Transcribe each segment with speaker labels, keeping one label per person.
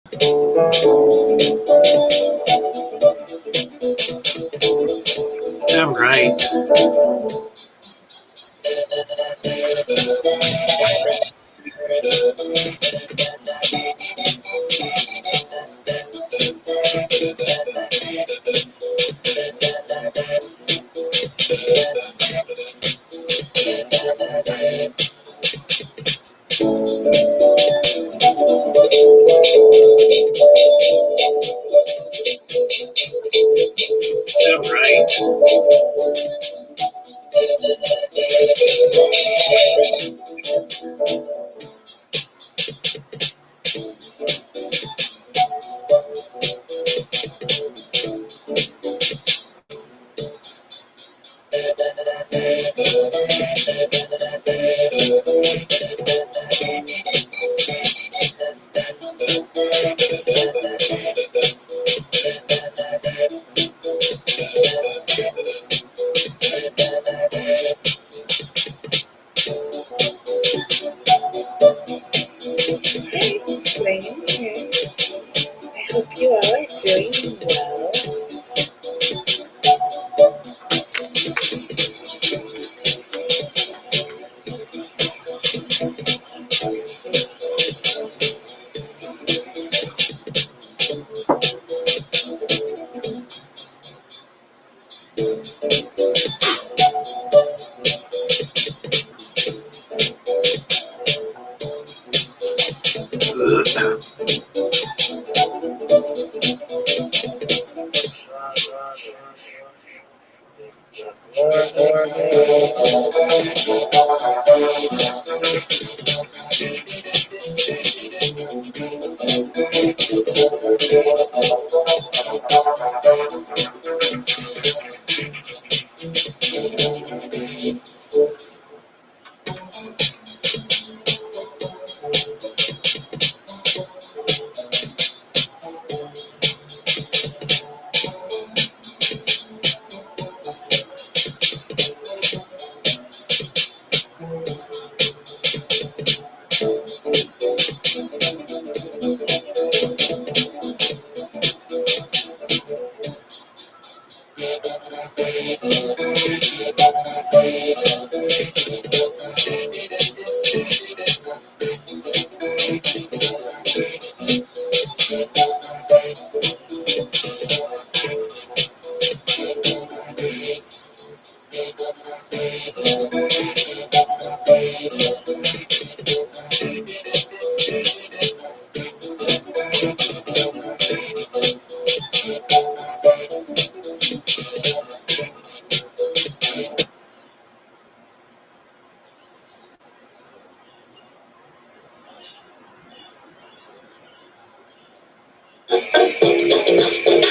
Speaker 1: All right. All right.
Speaker 2: Hey, Blaine here. I hope you all are doing well.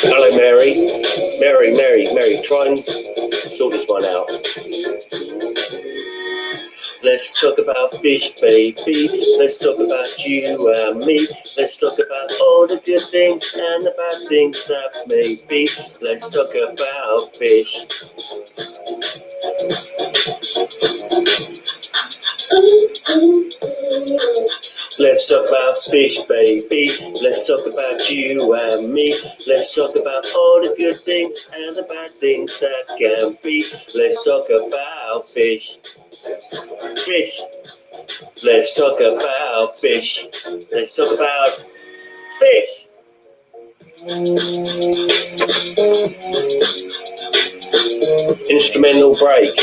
Speaker 1: Hello, Mary. Mary, try and sort this one out. Let's talk about fish, baby. Let's talk about you and me. Let's talk about all the good things and the bad things that may be. Let's talk about fish. Let's talk about fish, baby. Let's talk about you and me. Let's talk about all the good things and the bad things that can be. Let's talk about fish. Fish. Let's talk about fish. Let's talk about fish. Instrumental break.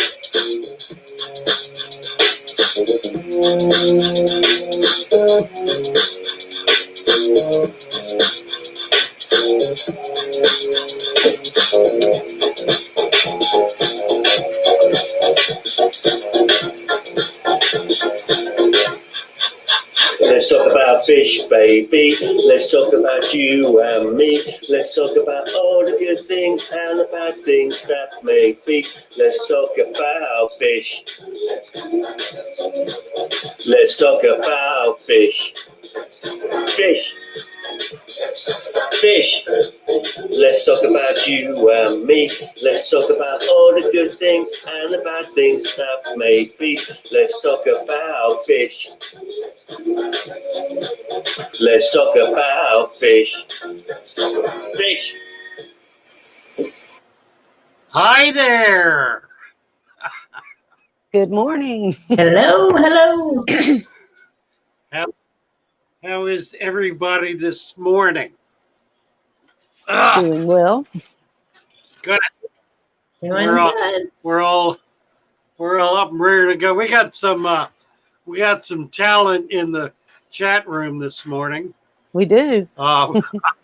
Speaker 1: Let's talk about fish, baby. Let's talk about you and me. Let's talk about all the good things and the bad things that may be. Let's talk about fish. Let's talk about fish. Fish. Fish. Let's talk about you and me. Let's talk about all the good things and the bad things that may be. Let's talk about fish. Let's talk about fish. Fish.
Speaker 3: Hi there.
Speaker 4: Good morning.
Speaker 5: Hello.
Speaker 3: How is everybody this morning?
Speaker 4: Doing well.
Speaker 3: Good.
Speaker 5: Doing
Speaker 3: We're all,
Speaker 5: good.
Speaker 3: we're all up and ready to go. We got some talent in the chat room this morning.
Speaker 4: We do.
Speaker 5: Do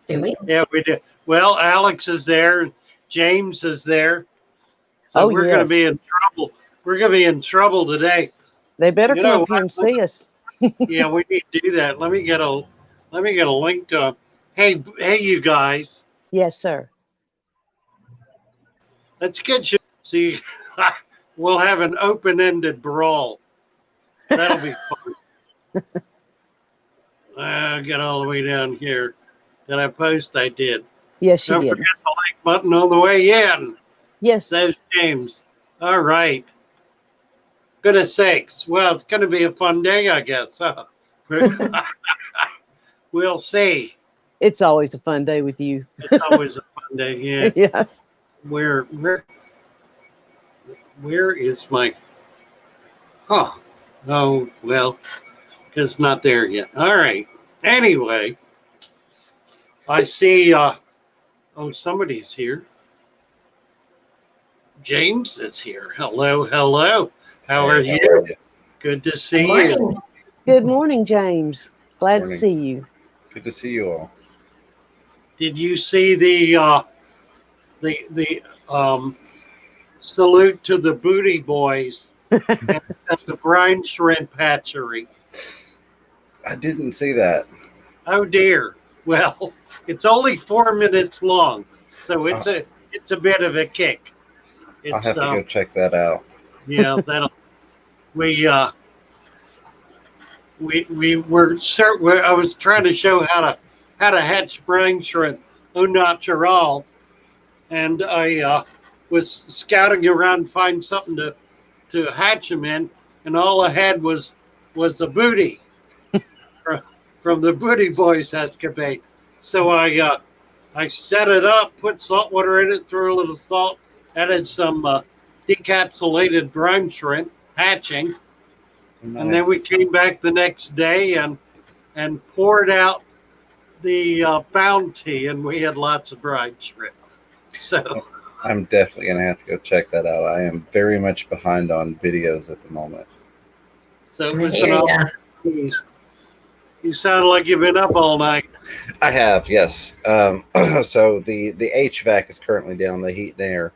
Speaker 5: we?
Speaker 3: Yeah, we do. Well, Alex is there. James is there. So we're going to be in trouble. We're going to be in trouble today.
Speaker 4: They better come up here and see us.
Speaker 3: Yeah, we need to do that. Let me get a link to them. Hey, you guys.
Speaker 4: Yes, sir.
Speaker 3: Let's get you. See, we'll have an open-ended brawl. That'll be fun. I'll get all the way down here. Did I post? I did.
Speaker 4: Yes, you
Speaker 3: Don't
Speaker 4: did.
Speaker 3: forget the like button on the way in.
Speaker 4: Yes.
Speaker 3: Says James. All right. Goodness sakes. Well, it's going to be a fun day, I guess. Huh? We'll see.
Speaker 4: It's always a fun day with you.
Speaker 3: It's always a fun day. Yeah.
Speaker 4: Yes.
Speaker 3: Where is my? Oh, oh well, it's not there yet. All right. Anyway, I see. Oh, somebody's here. James is here. Hello, hello. How are you? Good to see you.
Speaker 4: Good morning, James. Glad
Speaker 6: Morning.
Speaker 4: to see you.
Speaker 6: Good to see you all.
Speaker 3: Did you see the salute to the Booty Boys at the Brine Shrimp Hatchery?
Speaker 6: I didn't see that.
Speaker 3: Oh dear. Well, it's only 4 minutes long, so it's a bit of a kick.
Speaker 6: I'll have to go check that out.
Speaker 3: Yeah, that'll. We were certain. I was trying to show how to hatch brine shrimp au natural, and I was scouting around to find something to hatch them in, and all I had was a booty from the Booty Boys escapade. So I set it up, put salt water in it, threw a little salt, added some decapsulated brine shrimp hatching,
Speaker 6: Nice.
Speaker 3: and then we came back the next day and poured out the bounty, and we had lots of brine shrimp. So
Speaker 6: I'm definitely going to have to go check that out. I am very much behind on videos at the moment.
Speaker 3: So listen, you sound like you've been up all night.
Speaker 6: I have, yes. So the HVAC is currently down, the heat and air.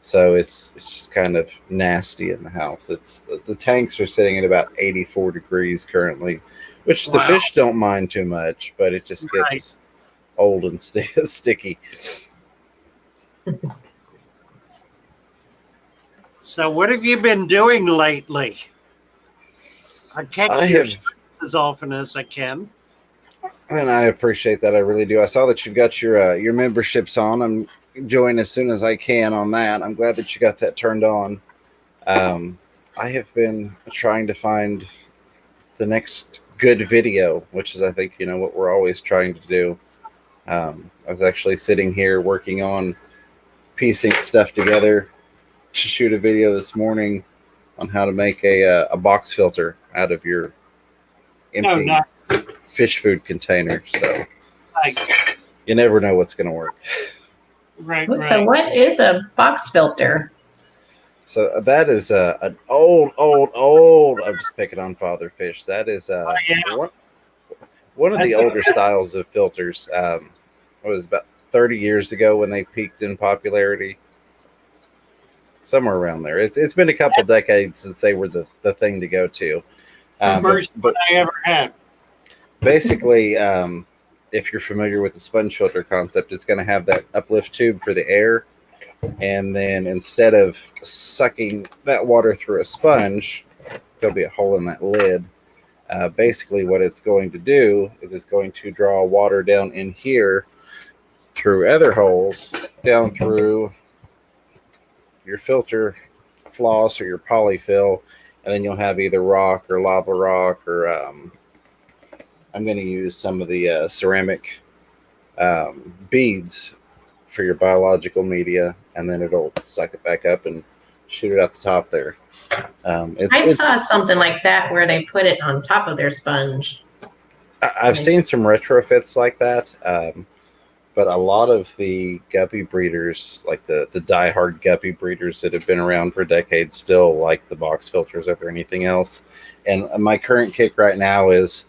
Speaker 6: So it's just kind of nasty in the house. It's the tanks are sitting at about 84 degrees currently, which the fish don't mind too much, but it just gets old and sticky.
Speaker 3: So what have you been doing lately? I catch your as often as I can.
Speaker 6: And I appreciate that. I really do. I saw that you've got your memberships on. I'm join as soon as I can on that. I'm glad that you got that turned on. I have been trying to find the next good video, which is, I think, what we're always trying to do. I was actually sitting here working on piecing stuff together to shoot a video this morning on how to make a box filter out of your empty fish food container. So you never know what's going to work.
Speaker 3: Right.
Speaker 5: So what is a box filter?
Speaker 6: So that is an old. I'm just picking on father fish. That is one of the older styles of filters. It was about 30 years ago when they peaked in popularity. Somewhere around there. It's been a couple decades since they were the thing to go to.
Speaker 3: First one I ever had.
Speaker 6: Basically, if you're familiar with the sponge filter concept, it's going to have that uplift tube for the air. And then instead of sucking that water through a sponge, there'll be a hole in that lid. Basically, what it's going to do is it's going to draw water down in here through other holes down through your filter floss or your polyfill, and then you'll have either rock or lava rock, or I'm going to use some of the ceramic beads for your biological media, and then it'll suck it back up and shoot it out the top there.
Speaker 5: I saw something like that where they put it on top of their sponge.
Speaker 6: I've seen some retrofits like that, but a lot of the guppy breeders, like the diehard guppy breeders that have been around for decades, still like the box filters over anything else. And my current kick right now is,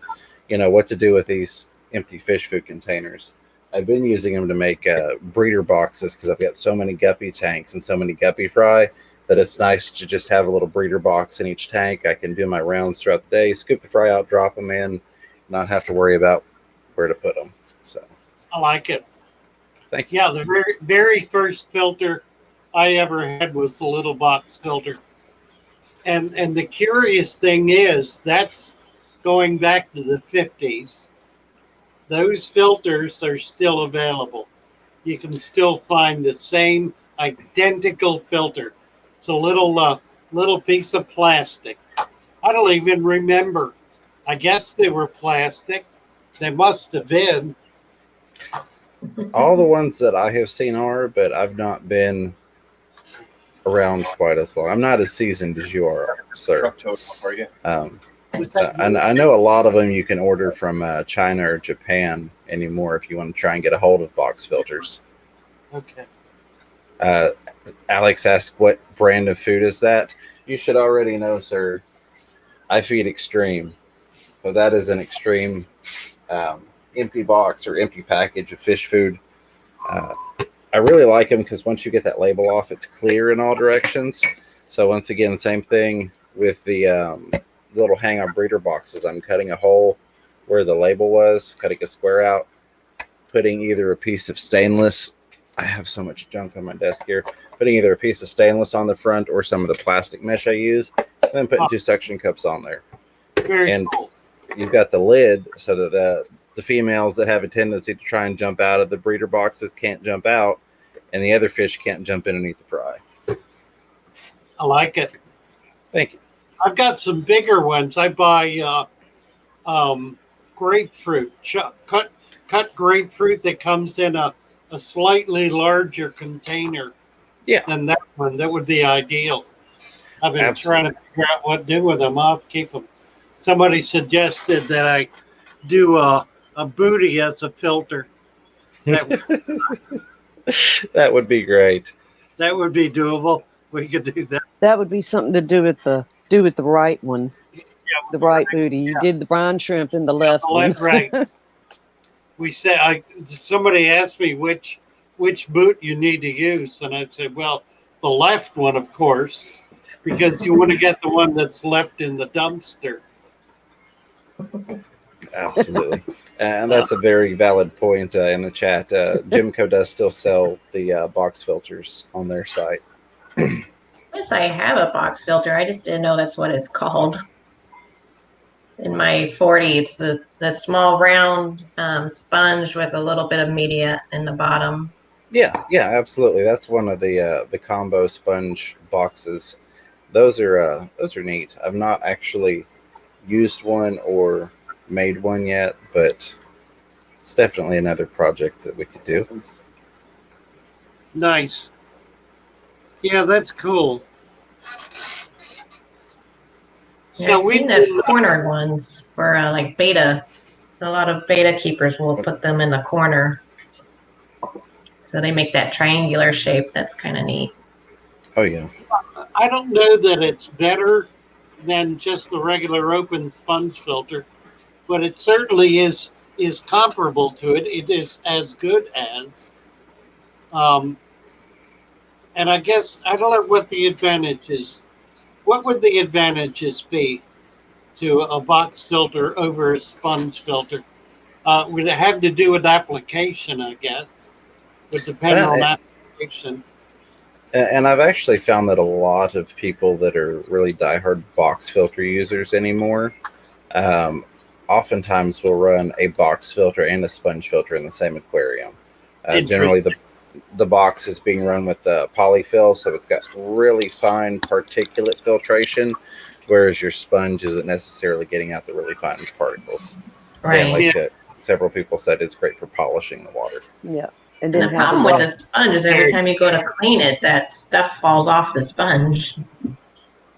Speaker 6: what to do with these empty fish food containers. I've been using them to make breeder boxes because I've got so many guppy tanks and so many guppy fry that it's nice to just have a little breeder box in each tank. I can do my rounds throughout the day, scoop the fry out, drop them in, not have to worry about where to put them. So
Speaker 3: I like it.
Speaker 6: Thank you.
Speaker 3: Yeah, the very first filter I ever had was the little box filter. And the curious thing is that's going back to the 50s. Those filters are still available. You can still find the same identical filter. It's a little piece of plastic. I don't even remember. I guess they were plastic. They must have been.
Speaker 6: All the ones that I have seen are, but I've not been around quite as long. I'm not as seasoned as you are, sir. And I know a lot of them you can order from China or Japan anymore if you want to try and get a hold of box filters.
Speaker 3: Okay.
Speaker 6: Alex asked, what brand of food is that? You should already know, sir. I feed Extreme. So that is an Extreme empty box or empty package of fish food. I really like them because once you get that label off, it's clear in all directions. So once again, same thing with the little hang-on breeder boxes. I'm cutting a hole where the label was, cutting a square out, putting either a piece of stainless. I have so much junk on my desk here. Putting either a piece of stainless on the front or some of the plastic mesh I use, and then putting 2 suction cups on there.
Speaker 3: Very cool.
Speaker 6: You've got the lid so that the females that have a tendency to try and jump out of the breeder boxes can't jump out, and the other fish can't jump in and eat the fry.
Speaker 3: I like it.
Speaker 6: Thank you.
Speaker 3: I've got some bigger ones. I buy grapefruit, cut grapefruit that comes in a slightly larger container.
Speaker 6: Yeah.
Speaker 3: Than that one. That would be ideal. I've been trying to figure out what to do with them. I'll keep them. Somebody suggested that I do a booty as a filter.
Speaker 6: That would be great.
Speaker 3: That would be doable. We could do that.
Speaker 4: That would be something to do with the right one.
Speaker 3: Yeah,
Speaker 4: the right booty. You did the brine shrimp in the left one.
Speaker 3: Right. We said somebody asked me which boot you need to use, and I said, well, the left one, of course, because you want to get the one that's left in the dumpster.
Speaker 6: Absolutely. And that's a very valid point in the chat. Jimco does still sell the box filters on their site.
Speaker 5: Yes, I have a box filter. I just didn't know that's what it's called. In my 40, it's the small round sponge with a little bit of media in the bottom.
Speaker 6: Yeah, absolutely. That's one of the combo sponge boxes. Those are neat. I've not actually used one or made one yet, but it's definitely another project that we could do.
Speaker 3: Nice. Yeah, that's cool.
Speaker 5: Yeah, I've seen the cornered ones for like Betta. A lot of Betta keepers will put them in the corner. So they make that triangular shape. That's kind of neat.
Speaker 6: Oh, yeah.
Speaker 3: I don't know that it's better than just the regular open sponge filter, but it certainly is comparable to it. It is as good as. And I guess, I don't know what the advantage is. What would the advantages be to a box filter over a sponge filter? Would it have to do with application, I guess? Would depend on application.
Speaker 6: And I've actually found that a lot of people that are really diehard box filter users anymore, oftentimes will run a box filter and a sponge filter in the same aquarium. Generally, the box is being run with polyfill, so it's got really fine particulate filtration, whereas your sponge isn't necessarily getting out the really fine particles.
Speaker 5: Right.
Speaker 6: And like several people said, it's great for polishing the water.
Speaker 4: Yeah.
Speaker 5: And the problem with the sponge is every time you go to clean it, that stuff falls off the sponge.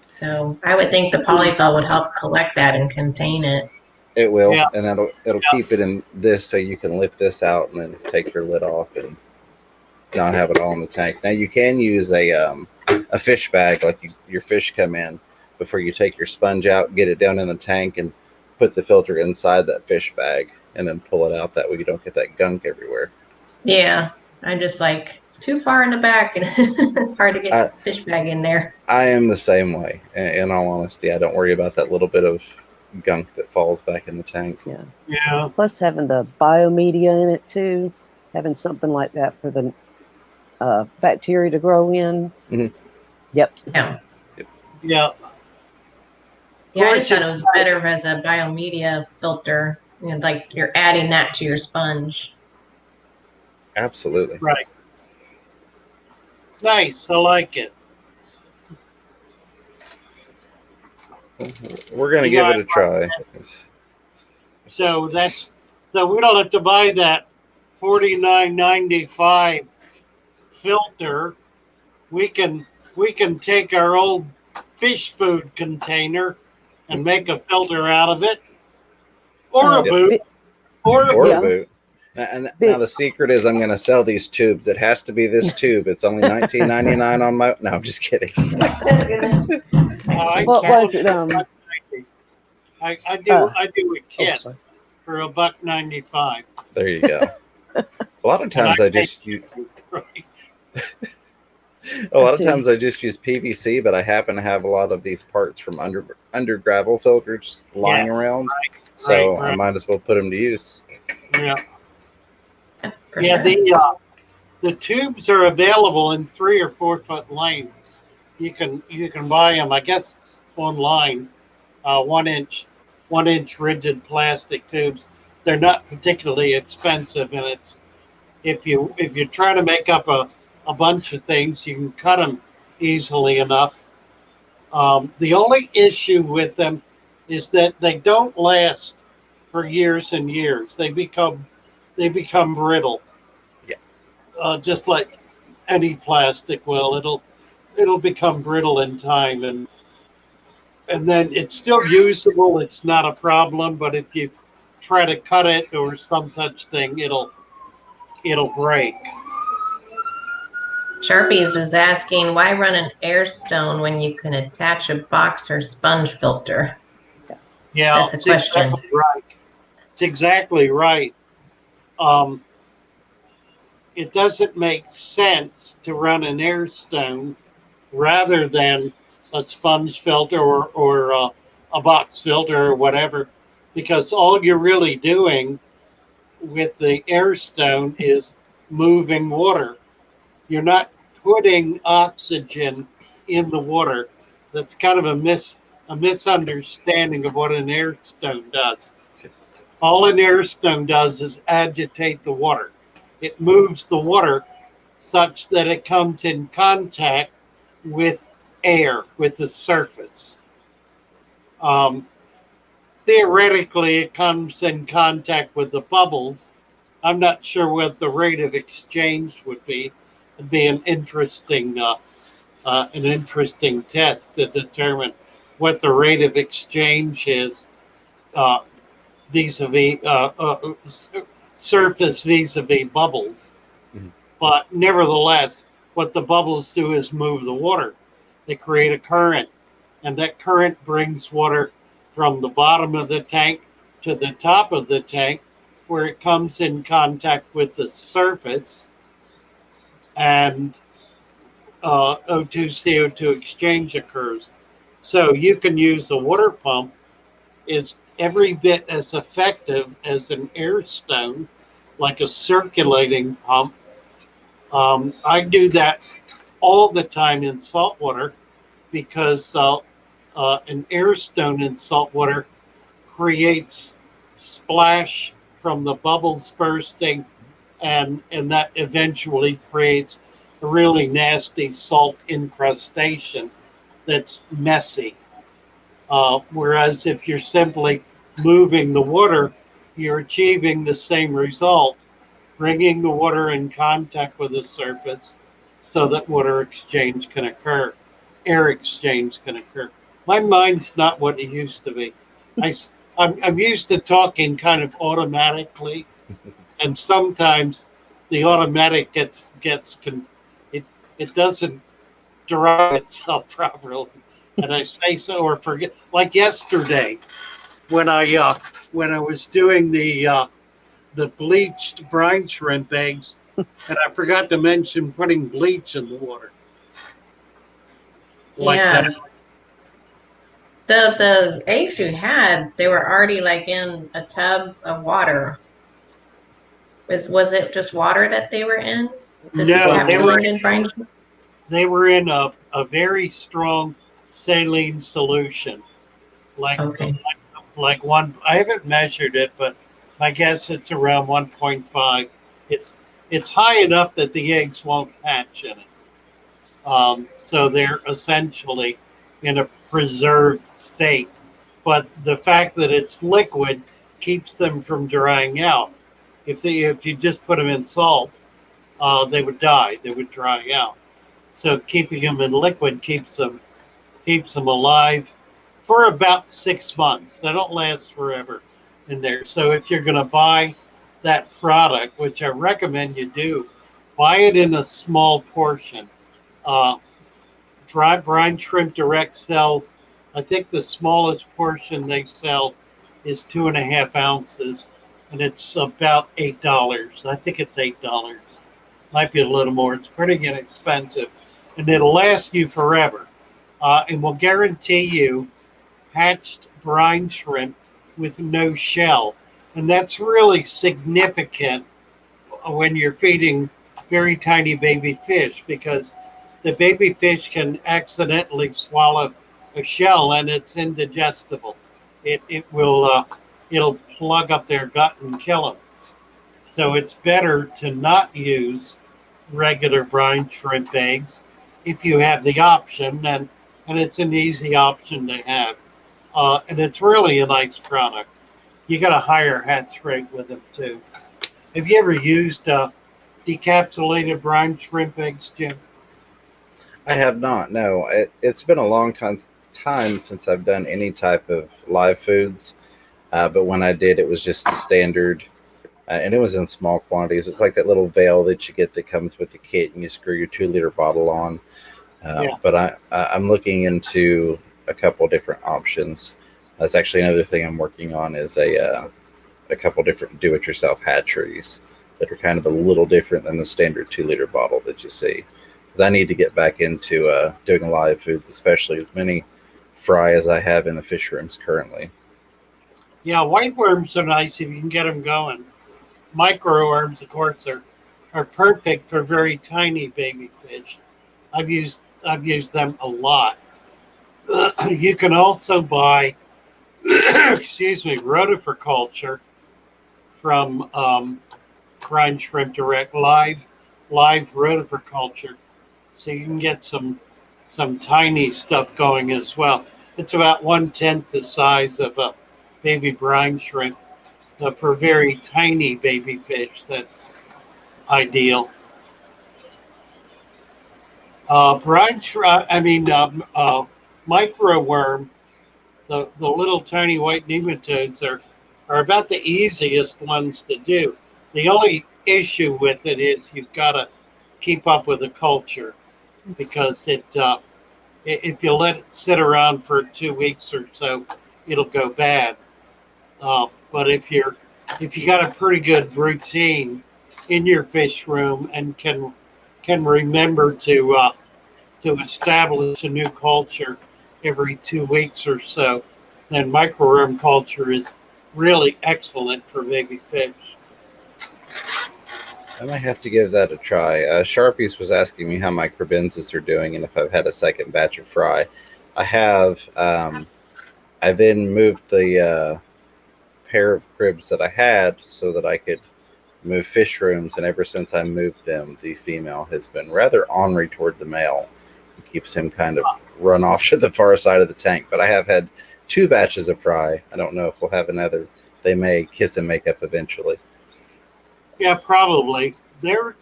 Speaker 5: So I would think the polyfill would help collect that and contain it.
Speaker 6: It will, and it'll keep it in this, so you can lift this out and then take your lid off and not have it all in the tank. Now you can use a fish bag, like your fish come in before you take your sponge out, get it down in the tank, and put the filter inside that fish bag, and then pull it out. That way you don't get that gunk everywhere.
Speaker 5: Yeah, I'm just like, it's too far in the back, and it's hard to get the fish bag in there.
Speaker 6: I am the same way. In all honesty, I don't worry about that little bit of gunk that falls back in the tank.
Speaker 3: Yeah.
Speaker 4: Plus having the biomedia in it too, having something like that for the bacteria to grow in.
Speaker 6: Mm-hmm.
Speaker 4: Yep.
Speaker 5: Yeah.
Speaker 3: Yeah.
Speaker 5: Yeah, I just thought it was better as a biomedia filter. You know, like you're adding that to your sponge.
Speaker 6: Absolutely.
Speaker 3: Right. Nice. I like it.
Speaker 6: We're gonna give it a try.
Speaker 3: So we don't have to buy that $49.95 filter. We can take our old fish food container and make a filter out of it, or a boot, or a
Speaker 6: boot. And now the secret is I'm going to sell these tubes. It has to be this tube. It's only $19.99 on my. No, I'm just kidding.
Speaker 4: What was it?
Speaker 3: I do a kit for $1.95.
Speaker 6: There you go. A lot of times I just use. A lot of times I just use PVC, but I happen to have a lot of these parts from under gravel filters lying around, so I might as well put them to use.
Speaker 3: Yeah.
Speaker 5: Sure.
Speaker 3: The tubes are available in 3 or 4 foot lengths. You can buy them, I guess, online. 1 inch rigid plastic tubes. They're not particularly expensive, and it's if you try to make up a bunch of things, you can cut them easily enough. The only issue with them is that they don't last for years and years. They become brittle. Yeah. Just like any plastic will, it'll become brittle in time, and then it's still usable. It's not a problem, but if you try to cut it or some such thing, it'll break.
Speaker 5: Sharpies is asking, why run an Airstone when you can attach a box or sponge filter?
Speaker 3: Yeah,
Speaker 5: that's a question.
Speaker 3: Exactly right. It's exactly right. It doesn't make sense to run an Airstone rather than a sponge filter or a box filter or whatever, because all you're really doing with the Airstone is moving water. You're not putting oxygen in the water. That's kind of a misunderstanding of what an Airstone does. All an Airstone does is agitate the water. It moves the water such that it comes in contact with air, with the surface. Theoretically, it comes in contact with the bubbles. I'm not sure what the rate of exchange would be. It'd be an interesting test to determine what the rate of exchange is vis-a-vis surface vis-a-vis bubbles. Mm-hmm. But nevertheless, what the bubbles do is move the water. They create a current, and that current brings water from the bottom of the tank to the top of the tank, where it comes in contact with the surface, and O2 CO2 exchange occurs. So you can use a water pump is every bit as effective as an Airstone, like a circulating pump. I do that all the time in saltwater because an Airstone in saltwater creates splash from the bubbles bursting and that eventually creates a really nasty salt incrustation that's messy. Whereas if you're simply moving the water, you're achieving the same result, bringing the water in contact with the surface so that water exchange can occur, air exchange can occur. My mind's not what it used to be. I, I'm used to talking kind of automatically, and sometimes the automatic it it doesn't derive itself properly, and I say so or forget. Like yesterday, when I was doing the bleached brine shrimp eggs, and I forgot to mention putting bleach in the water. Like
Speaker 5: Yeah.
Speaker 3: that.
Speaker 5: The eggs you had, they were already like in a tub of water. Was it just water that they were in? The
Speaker 3: No,
Speaker 5: decapsulated brine?
Speaker 3: they were in a very strong saline solution. Like
Speaker 5: Okay.
Speaker 3: like one. I haven't measured it, but my guess it's around 1.5. It's it's high enough that the eggs won't hatch in it. So they're essentially in a preserved state. But the fact that it's liquid keeps them from drying out. If you just put them in salt, they would die. They would dry out. So keeping them in liquid keeps them alive for about 6 months. They don't last forever in there. So if you're going to buy that product, which I recommend you do, buy it in a small portion. Uh, Dry brine shrimp direct sells. I think the smallest portion they sell is 2.5 ounces, and it's about $8. I think it's $8. Might be a little more. It's pretty inexpensive, and it'll last you forever. And will guarantee you hatched brine shrimp with no shell, and that's really significant when you're feeding very tiny baby fish because the baby fish can accidentally swallow a shell and it's indigestible. It will it'll plug up their gut and kill them. So it's better to not use regular brine shrimp eggs if you have the option, and it's an easy option to have, and it's really a nice product. You got a higher hatch rate with them too. Have you ever used decapsulated brine shrimp eggs, Jim?
Speaker 6: I have not. No, it's been a long time since I've done any type of live foods. But when I did, it was just the standard, and it was in small quantities. It's like that little veil that you get that comes with the kit, and you screw your 2 liter bottle on.
Speaker 3: Yeah.
Speaker 6: But I'm looking into a couple different options. That's actually another thing I'm working on is a couple different do-it-yourself hatcheries that are kind of a little different than the standard 2 liter bottle that you see. Because I need to get back into doing live foods, especially as many fry as I have in the fish rooms currently.
Speaker 3: Yeah, white worms are nice if you can get them going. Microworms, of course, are perfect for very tiny baby fish. I've used them a lot. You can also buy, excuse me, roticulture from Brine Shrimp Direct live roticulture, so you can get some tiny stuff going as well. It's about 1/10 the size of a baby brine shrimp. For very tiny baby fish, that's ideal. Brine shrimp, micro worm, the little tiny white nematodes are about the easiest ones to do. The only issue with it is you've got to keep up with the culture because if you let it sit around for 2 weeks or so, it'll go bad. But if you got a pretty good routine in your fish room and can remember to establish a new culture every 2 weeks or so, then microworm culture is really excellent for baby fish.
Speaker 6: I might have to give that a try. Sharpies was asking me how my crebensis are doing and if I've had a second batch of fry. I have. I then moved the pair of cribs that I had so that I could move fish rooms, and ever since I moved them, the female has been rather ornery toward the male. It keeps him kind of run off to the far side of the tank. But I have had 2 batches of fry. I don't know if we'll have another. They may kiss and make up eventually.
Speaker 3: Yeah, probably. They're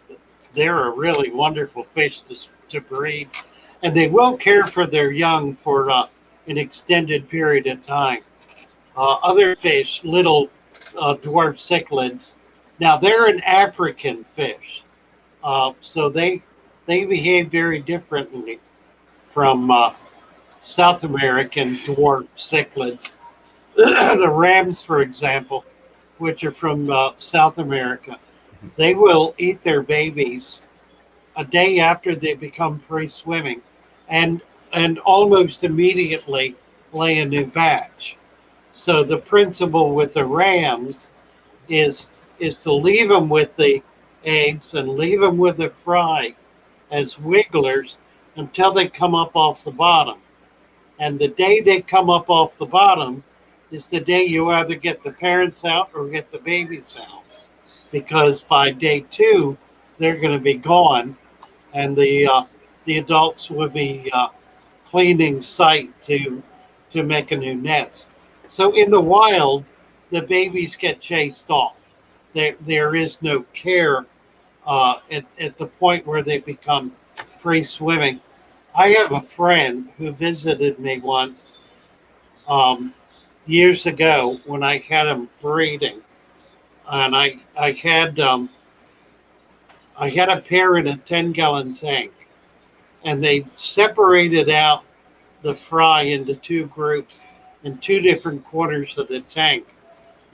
Speaker 3: a really wonderful fish to breed, and they will care for their young for an extended period of time. Other fish, little dwarf cichlids, now they're an African fish, so they behave very differently from South American dwarf cichlids. The rams, for example, which are from South America, they will eat their babies a day after they become free swimming, and almost immediately lay a new batch. So the principle with the rams is to leave them with the eggs and leave them with the fry as wigglers until they come up off the bottom. And the day they come up off the bottom is the day you either get the parents out or get the babies out, because by day 2 they're going to be gone, and the adults will be cleaning site to make a new nest. So in the wild, the babies get chased off. There is no care at the point where they become free swimming. I have a friend who visited me once years ago when I had him breeding, and I had a pair in a 10-gallon tank, and they separated out the fry into 2 groups in 2 different corners of the tank,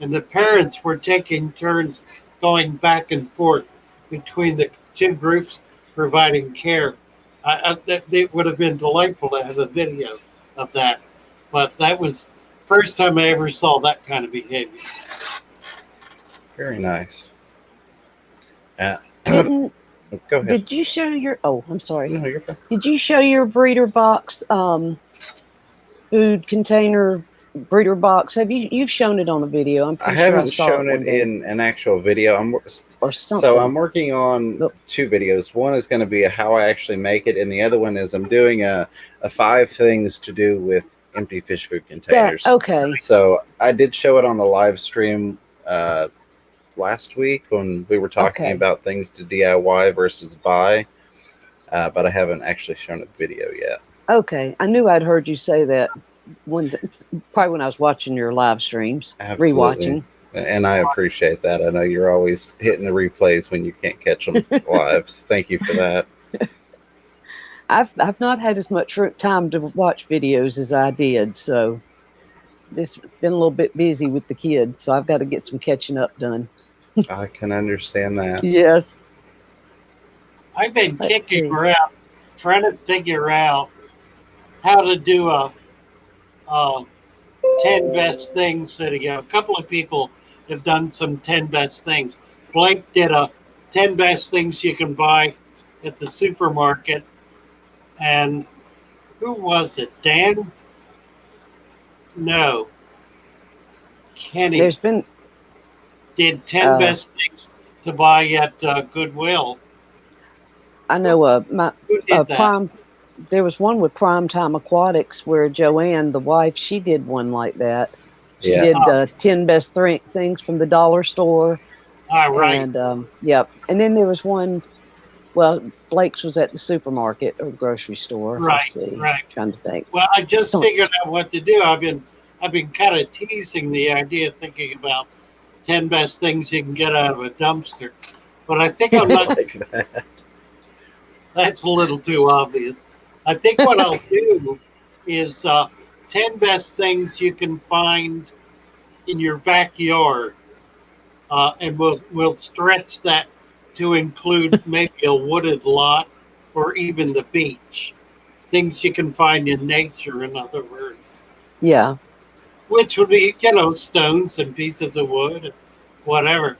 Speaker 3: and the parents were taking turns going back and forth between the 2 groups providing care. It would have been delightful to have a video of that, but that was first time I ever saw that kind of behavior.
Speaker 6: Very nice. Go ahead.
Speaker 4: Did you show your? Oh, I'm sorry.
Speaker 6: No, you're fine.
Speaker 4: Did you show your breeder box, food container breeder box? You've shown it on the video?
Speaker 6: I haven't shown it in an actual video.
Speaker 4: Or something.
Speaker 6: So I'm working on 2 videos. One is going to be how I actually make it, and the other one is I'm doing a 5 things to do with empty fish food containers.
Speaker 4: Okay.
Speaker 6: So I did show it on the live stream last week when we were talking about things to DIY versus buy, but I haven't actually shown a video yet.
Speaker 4: Okay, I knew I'd heard you say that probably when I was watching your live streams.
Speaker 6: Absolutely.
Speaker 4: Rewatching.
Speaker 6: And I appreciate that. I know you're always hitting the replays when you can't catch them live. So thank you for that.
Speaker 4: I've not had as much time to watch videos as I did, so this has been a little bit busy with the kids, so I've got to get some catching up done.
Speaker 6: I can understand that.
Speaker 4: Yes.
Speaker 3: I've been kicking around trying to figure out how to do a 10 best things video. A couple of people have done some 10 best things. Blake did a 10 best things you can buy at the supermarket. And who was it? Dan? No. Kenny.
Speaker 4: There's been
Speaker 3: did 10 best things to buy at Goodwill.
Speaker 4: I know
Speaker 3: Who did that?
Speaker 4: Prime. There was one with Primetime Aquatics where Joanne, the wife, she did one like that. She did 10 best things from the dollar store.
Speaker 3: Right.
Speaker 4: And yep. And then there was one. Well, Blake's was at the supermarket or grocery store.
Speaker 3: Right.
Speaker 4: Right. Trying to think.
Speaker 3: Well, I just figured out what to do. I've been kind of teasing the idea, thinking about 10 best things you can get out of a dumpster, but I think I'm not.
Speaker 6: Like that.
Speaker 3: That's a little too obvious. I think what I'll do is 10 best things you can find in your backyard, and we'll stretch that to include maybe a wooded lot or even the beach. Things you can find in nature, in other words.
Speaker 4: Yeah.
Speaker 3: Which would be, stones and pieces of wood, whatever.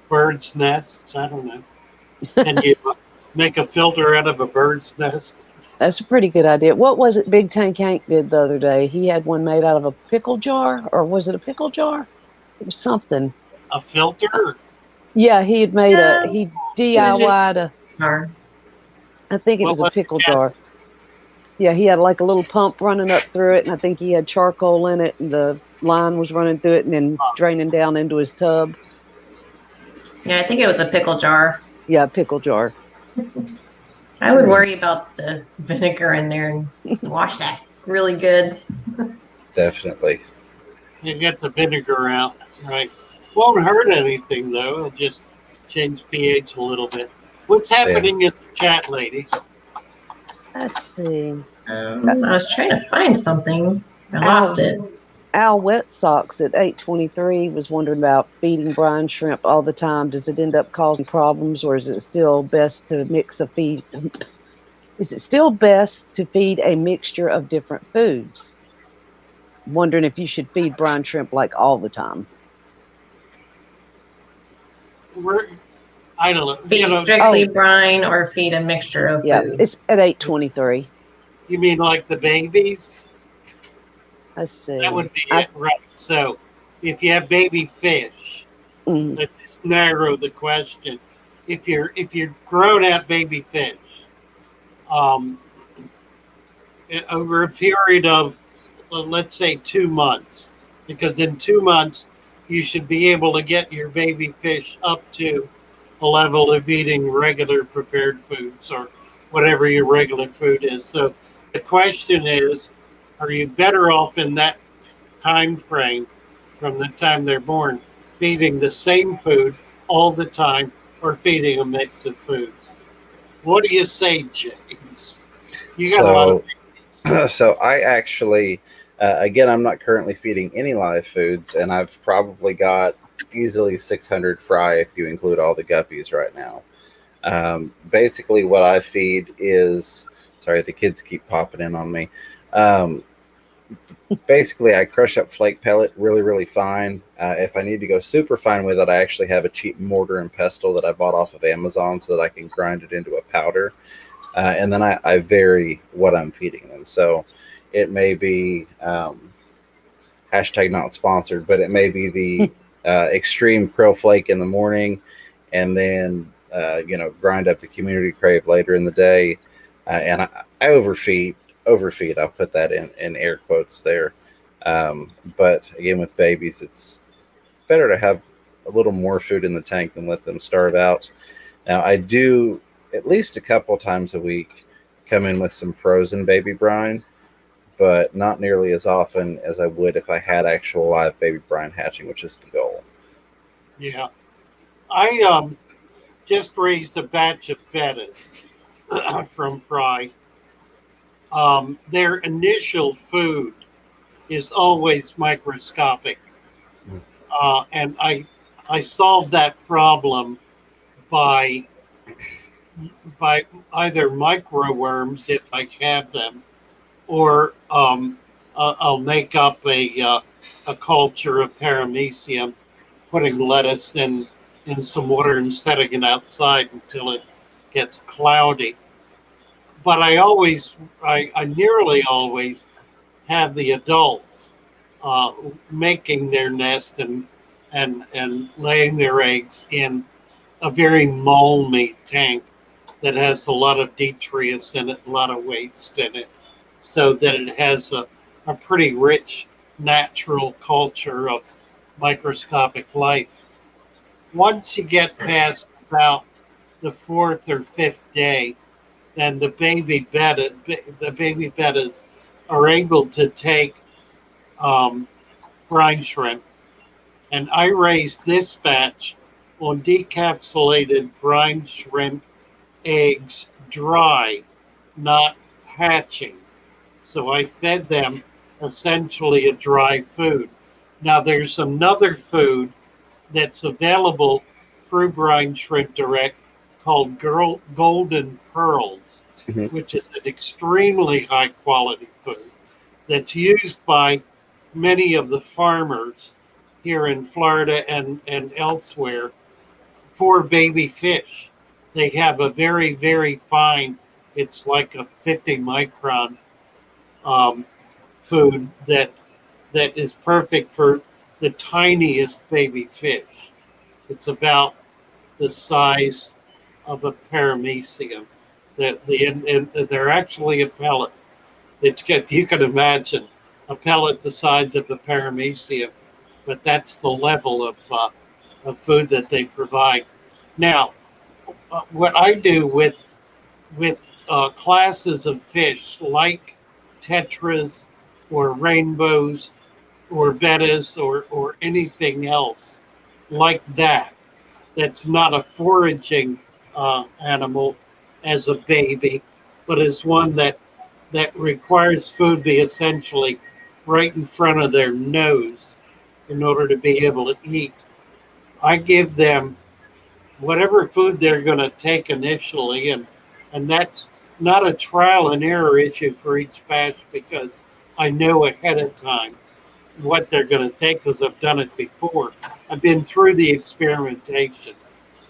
Speaker 3: Birds' nests, I don't know. And you make a filter out of a bird's nest.
Speaker 4: That's a pretty good idea. What was it Big Tank Hank did the other day? He had one made out of a pickle jar, or was it a pickle jar? It was something.
Speaker 3: A filter?
Speaker 4: Yeah, he had made
Speaker 5: No,
Speaker 4: he
Speaker 5: it was just
Speaker 4: DIY'd a,
Speaker 5: jar.
Speaker 4: I think it
Speaker 3: What
Speaker 4: was a
Speaker 3: was
Speaker 4: pickle
Speaker 3: that?
Speaker 4: jar. Yeah, he had like a little pump running up through it, and I think he had charcoal in it, and the line was running through it and then draining down into his tub.
Speaker 5: Yeah, I think it was a pickle jar.
Speaker 4: Yeah, pickle jar.
Speaker 5: I would worry about the vinegar in there and wash that really good.
Speaker 6: Definitely.
Speaker 3: You get the vinegar out, right? Won't hurt anything though. It'll just change pH a little bit. What's happening in the chat, ladies?
Speaker 4: Let's see.
Speaker 5: I was trying to find something. I lost it.
Speaker 4: Al Wet Socks at 823 was wondering about feeding brine shrimp all the time. Does it end up causing problems, or is it still best to mix a feed? Is it still best to feed a mixture of different foods? Wondering if you should feed brine shrimp like all the time.
Speaker 3: I don't know.
Speaker 5: Feed strictly brine or feed a mixture of food.
Speaker 4: It's at 823.
Speaker 3: You mean like the babies?
Speaker 4: Let's see.
Speaker 3: That would be it, right? So, if you have baby fish, let's just narrow the question. If you're grown out baby fish, over a period of let's say 2 months, because in 2 months you should be able to get your baby fish up to a level of eating regular prepared foods or whatever your regular food is. So the question is, are you better off in that time frame from the time they're born feeding the same food all the time or feeding a mix of foods? What do you say, James? You got a lot of babies.
Speaker 6: So I actually, again, I'm not currently feeding any live foods, and I've probably got easily 600 fry if you include all the guppies right now. Basically, what I feed is, sorry, the kids keep popping in on me. Basically, I crush up flake pellet really, really fine. If I need to go super fine with it, I actually have a cheap mortar and pestle that I bought off of Amazon so that I can grind it into a powder. And then I vary what I'm feeding them. So it may be hashtag not sponsored, but it may be the extreme krill flake in the morning, and then grind up the community crave later in the day. And I overfeed. I'll put that in air quotes there. But again, with babies, it's better to have a little more food in the tank than let them starve out. Now, I do at least a couple of times a week come in with some frozen baby brine, but not nearly as often as I would if I had actual live baby brine hatching, which is the goal.
Speaker 3: Yeah. I just raised a batch of bettas from Fry. Their initial food is always microscopic. And I solved that problem by either microworms, if I have them, or I'll make up a culture of paramecium, putting lettuce in some water and setting it outside until it gets cloudy. But I nearly always have the adults making their nest and laying their eggs in a very moldy tank that has a lot of detritus in it, a lot of waste in it, so that it has a pretty rich natural culture of microscopic life. Once you get past about the 4th or 5th day, then the baby bettas are able to take brine shrimp. And I raised this batch on decapsulated brine shrimp eggs dry, not hatching. So I fed them essentially a dry food. Now there's another food that's available through Brine Shrimp Direct called Golden Pearls, which is an extremely high quality food that's used by many of the farmers here in Florida and elsewhere for baby fish. They have a very, very fine, it's like a 50 micron food that is perfect for the tiniest baby fish. It's about the size of a paramecium. And they're actually a pellet. If you can imagine, a pellet the size of a paramecium, but that's the level of food that they provide. Now, what I do with classes of fish like tetras or rainbows or bettas or anything else like that, that's not a foraging animal as a baby, but is one that requires food be essentially right in front of their nose in order to be able to eat. I give them whatever food they're going to take initially, and that's not a trial and error issue for each batch because I know ahead of time what they're going to take because I've done it before. I've been through the experimentation,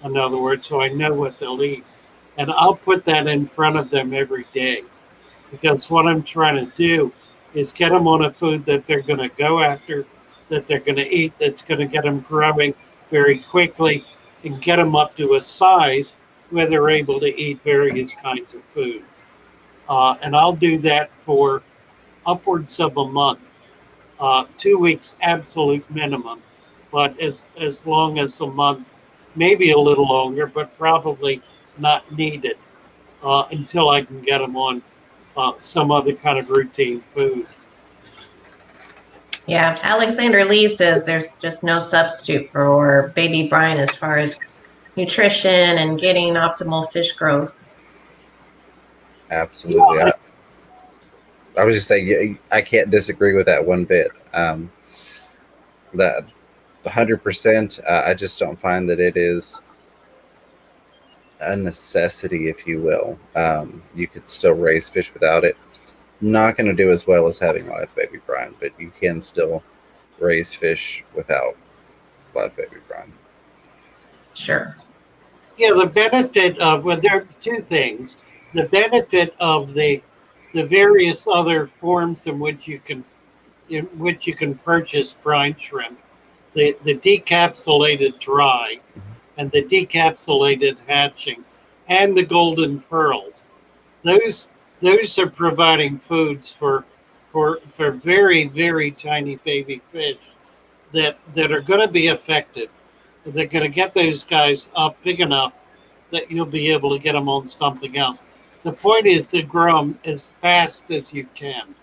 Speaker 3: in other words, so I know what they'll eat. And I'll put that in front of them every day because what I'm trying to do is get them on a food that they're going to go after, that they're going to eat, that's going to get them growing very quickly and get them up to a size where they're able to eat various kinds of foods. And I'll do that for upwards of a month. 2 weeks absolute minimum, but as long as a month, maybe a little longer, but probably not needed until I can get them on some other kind of routine food.
Speaker 5: Yeah, Alexander Lee says there's just no substitute for baby brine as far as nutrition and getting optimal fish growth.
Speaker 6: Absolutely. I was just saying, I can't disagree with that one bit. That 100%, I just don't find that it is a necessity, if you will. You could still raise fish without it. Not going to do as well as having live baby brine, but you can still raise fish without live baby brine.
Speaker 5: Sure.
Speaker 3: Yeah, the benefit of, well, there are two things. The benefit of the various other forms in which you can purchase brine shrimp, the decapsulated dry and the decapsulated hatching and the golden pearls. Those are providing foods for very, very tiny baby fish that are going to be effective. They're going to get those guys up big enough that you'll be able to get them on something else. The point is to grow them as fast as you can.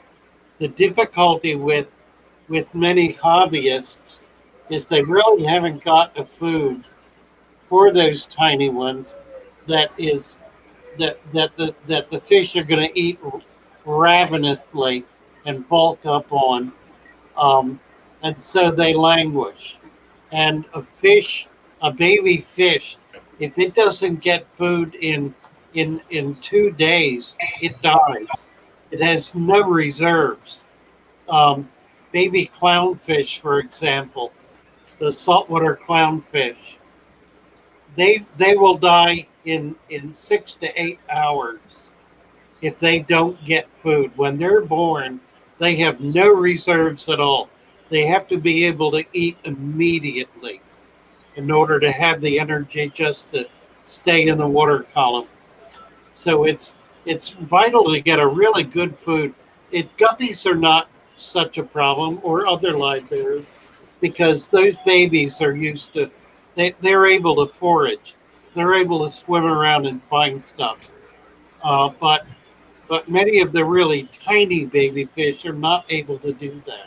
Speaker 3: The difficulty with many hobbyists is they really haven't got a food for those tiny ones that the fish are going to eat ravenously and bulk up on, and so they languish. And a baby fish, if it doesn't get food in 2 days, it dies. It has no reserves. Baby clownfish, for example, the saltwater clownfish, they will die in 6 to 8 hours if they don't get food. When they're born, they have no reserves at all. They have to be able to eat immediately in order to have the energy just to stay in the water column. So it's vital to get a really good food. Guppies are not such a problem, or other live bears, because those babies are used to, they're able to forage. They're able to swim around and find stuff. But many of the really tiny baby fish are not able to do that.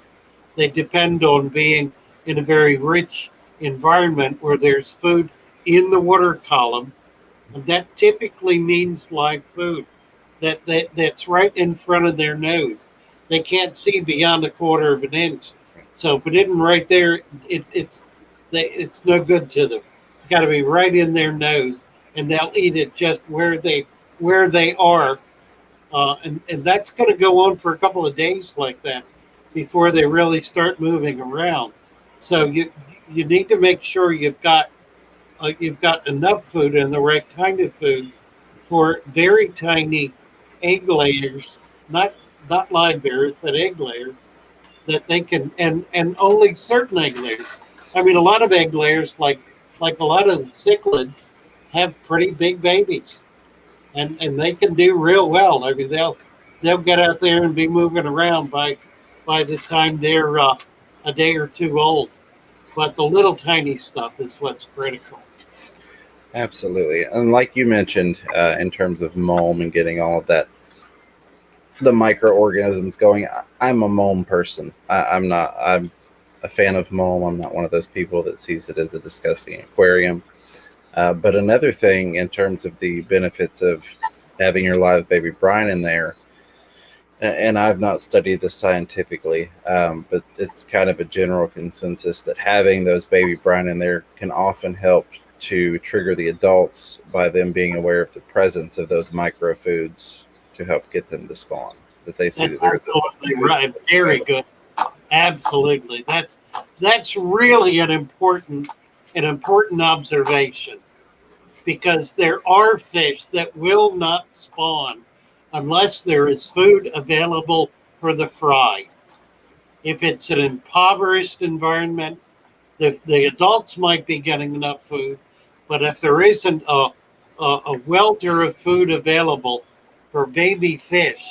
Speaker 3: They depend on being in a very rich environment where there's food in the water column, and that typically means live food that's right in front of their nose. They can't see beyond a quarter of an inch. So put it in right there, it's no good to them. It's got to be right in their nose, and they'll eat it just where they are, and that's going to go on for a couple of days like that before they really start moving around. So you need to make sure you've got enough food and the right kind of food for very tiny egg layers, not live bears, but egg layers that they can, and only certain egg layers. I mean, a lot of egg layers like like a lot of the cichlids have pretty big babies, and they can do real well. I mean, they'll get out there and be moving around by the time they're a day or two old. But the little tiny stuff is what's critical.
Speaker 6: Absolutely. And like you mentioned, in terms of mulm and getting all of that, the microorganisms going, I'm a mulm person. I'm a fan of mulm. I'm not one of those people that sees it as a disgusting aquarium. But another thing in terms of the benefits of having your live baby brine in there, and I've not studied this scientifically, but it's kind of a general consensus that having those baby brine in there can often help to trigger the adults by them being aware of the presence of those microfoods to help get them to spawn. That they see
Speaker 3: That's
Speaker 6: that there's
Speaker 3: absolutely right. Very good. Absolutely. That's really an important observation, because there are fish that will not spawn unless there is food available for the fry. If it's an impoverished environment, the adults might be getting enough food, but if there isn't a welter of food available for baby fish,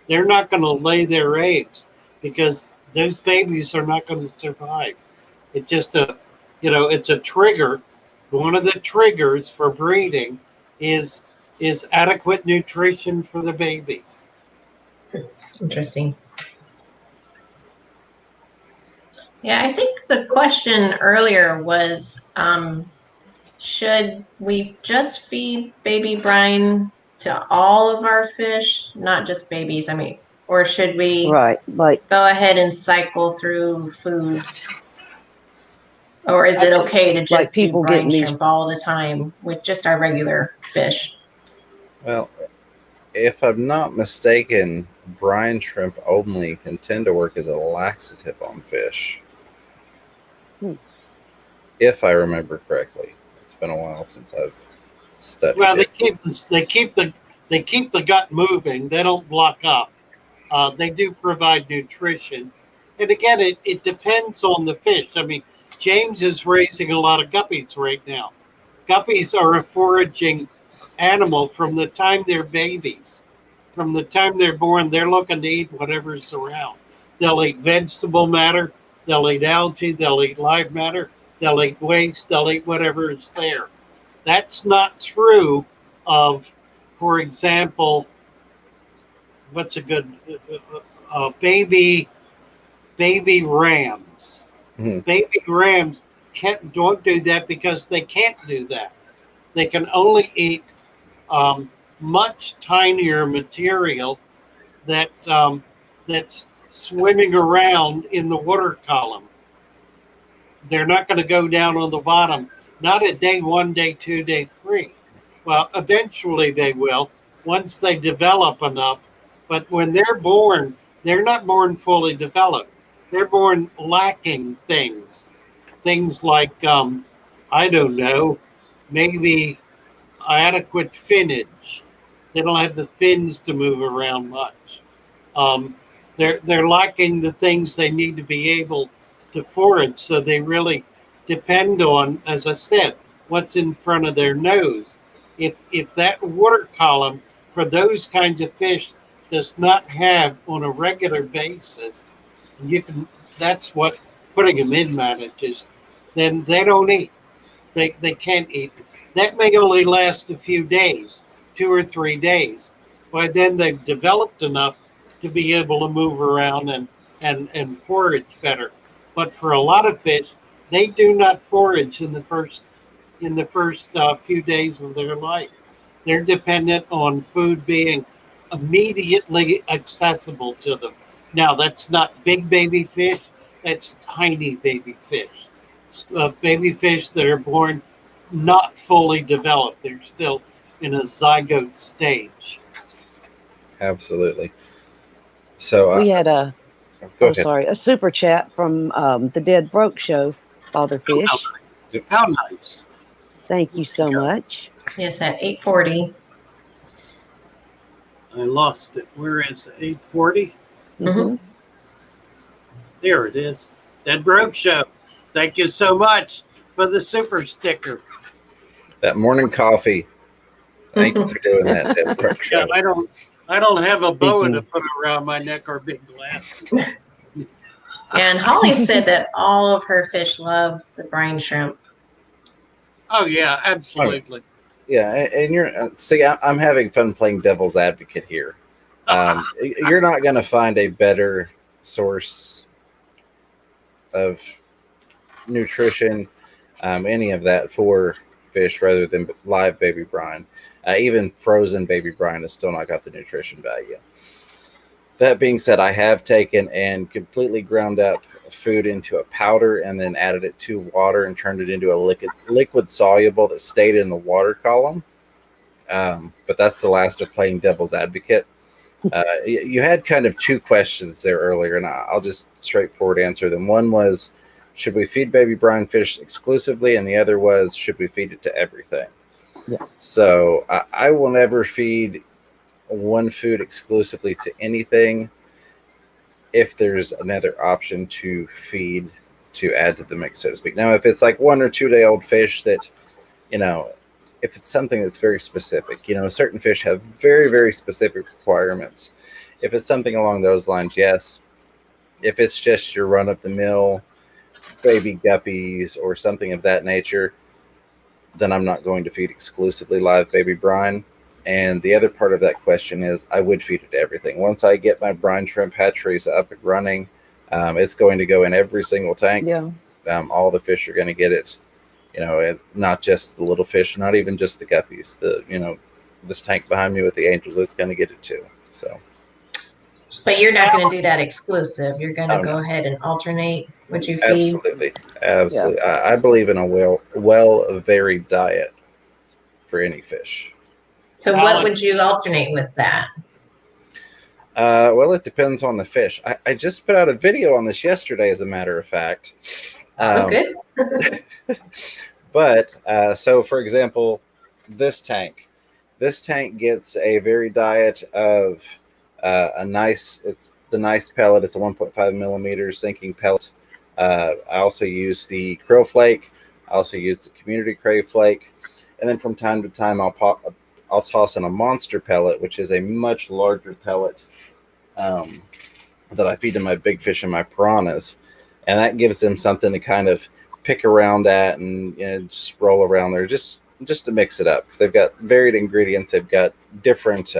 Speaker 3: they're not going to lay their eggs, because those babies are not going to survive. It just it's a trigger. One of the triggers for breeding is adequate nutrition for the babies.
Speaker 5: Interesting. Yeah, I think the question earlier was, should we just feed baby brine to all of our fish, not just babies? I mean, or should we
Speaker 4: Right. Like,
Speaker 5: go ahead and cycle through foods? Or is it okay to
Speaker 4: like
Speaker 5: just do
Speaker 4: people
Speaker 5: brine
Speaker 4: getting these.
Speaker 5: shrimp all the time with just our regular fish?
Speaker 6: well, if I'm not mistaken, brine shrimp only can tend to work as a laxative on fish. If I remember correctly. It's been a while since I've studied
Speaker 3: Well,
Speaker 6: it.
Speaker 3: they keep the gut moving. They don't block up. They do provide nutrition, and again, it depends on the fish. I mean, James is raising a lot of guppies right now. Guppies are a foraging animal from the time they're babies. From the time they're born, they're looking to eat whatever's around. They'll eat vegetable matter, they'll eat algae, they'll eat live matter, they'll eat waste, they'll eat whatever is there. That's not true of, for example, what's a good baby rams.
Speaker 6: Mhm.
Speaker 3: Baby rams don't do that because they can't do that. They can only eat much tinier material that's swimming around in the water column. They're not going to go down on the bottom, not at day 1, day 2, day 3. Well, eventually they will once they develop enough. But when they're born, they're not born fully developed. They're born lacking things. Things like, I don't know, maybe adequate finnage. They don't have the fins to move around much. Um, they're lacking the things they need to be able to forage. So they really depend on, as I said, what's in front of their nose. If that water column for those kinds of fish does not have on a regular basis, you can that's what putting them in manages. Then they don't eat. They can't eat. That may only last a few days, 2 or 3 days. By then they've developed enough to be able to move around and forage better. But for a lot of fish, they do not forage in the first few days of their life. They're dependent on food being immediately accessible to them. Now, that's not big baby fish, that's tiny baby fish. Baby fish that are born not fully developed, they're still in a zygote stage.
Speaker 6: Absolutely. So
Speaker 4: We had a
Speaker 6: go ahead.
Speaker 4: a super chat from the Dead Broke Show, Father Fish.
Speaker 3: How nice.
Speaker 4: Thank you so much.
Speaker 5: Yes, at 8:40.
Speaker 3: I lost it. Where is it? 840?
Speaker 4: Mm-hmm.
Speaker 3: There it is. Dead Broke Show. Thank you so much for the super sticker.
Speaker 6: That morning coffee. Thank you for doing that, Deb Park
Speaker 3: Yeah,
Speaker 6: Show.
Speaker 3: I don't have a boa
Speaker 4: you.
Speaker 3: to put around my neck or big glass.
Speaker 5: And Holly said that all of her fish love the brine shrimp.
Speaker 3: Oh yeah, absolutely.
Speaker 6: Yeah, and you're see, I'm having fun playing devil's advocate here. You're not going to find a better source of nutrition, any of that for fish rather than live baby brine. Even frozen baby brine has still not got the nutrition value. That being said, I have taken and completely ground up food into a powder and then added it to water and turned it into a liquid soluble that stayed in the water column. But that's the last of playing devil's advocate. You had kind of two questions there earlier, and I'll just straightforward answer them. One was, should we feed baby brine fish exclusively? And the other was, should we feed it to everything?
Speaker 4: Yeah.
Speaker 6: So I will never feed one food exclusively to anything if there's another option to feed to add to the mix, so to speak. Now, if it's like 1 or 2 day old fish that, if it's something that's very specific, certain fish have very, very specific requirements. If it's something along those lines, yes. If it's just your run of the mill baby guppies or something of that nature, then I'm not going to feed exclusively live baby brine. And the other part of that question is I would feed it to everything. Once I get my brine shrimp hatcheries up and running, it's going to go in every single tank.
Speaker 4: Yeah.
Speaker 6: All the fish are going to get it. Not just the little fish, not even just the guppies. This tank behind me with the angels, it's going to get it too. So.
Speaker 5: But you're not going to do that exclusive. You're going to go ahead and alternate what you feed.
Speaker 6: Absolutely. Yeah. I believe in a well varied diet for any fish.
Speaker 5: So what would you alternate with that?
Speaker 6: Well, it depends on the fish. I just put out a video on this yesterday, as a matter of fact.
Speaker 5: Okay.
Speaker 6: But so, for example, this tank gets a varied diet of it's the nice pellet. It's a 1.5 millimeter sinking pellet. I also use the krill flake. I also use the community crave flake, and then from time to time I'll toss in a monster pellet, which is a much larger pellet that I feed to my big fish and my piranhas, and that gives them something to kind of pick around at and just roll around there, just to mix it up, because they've got varied ingredients. They've got different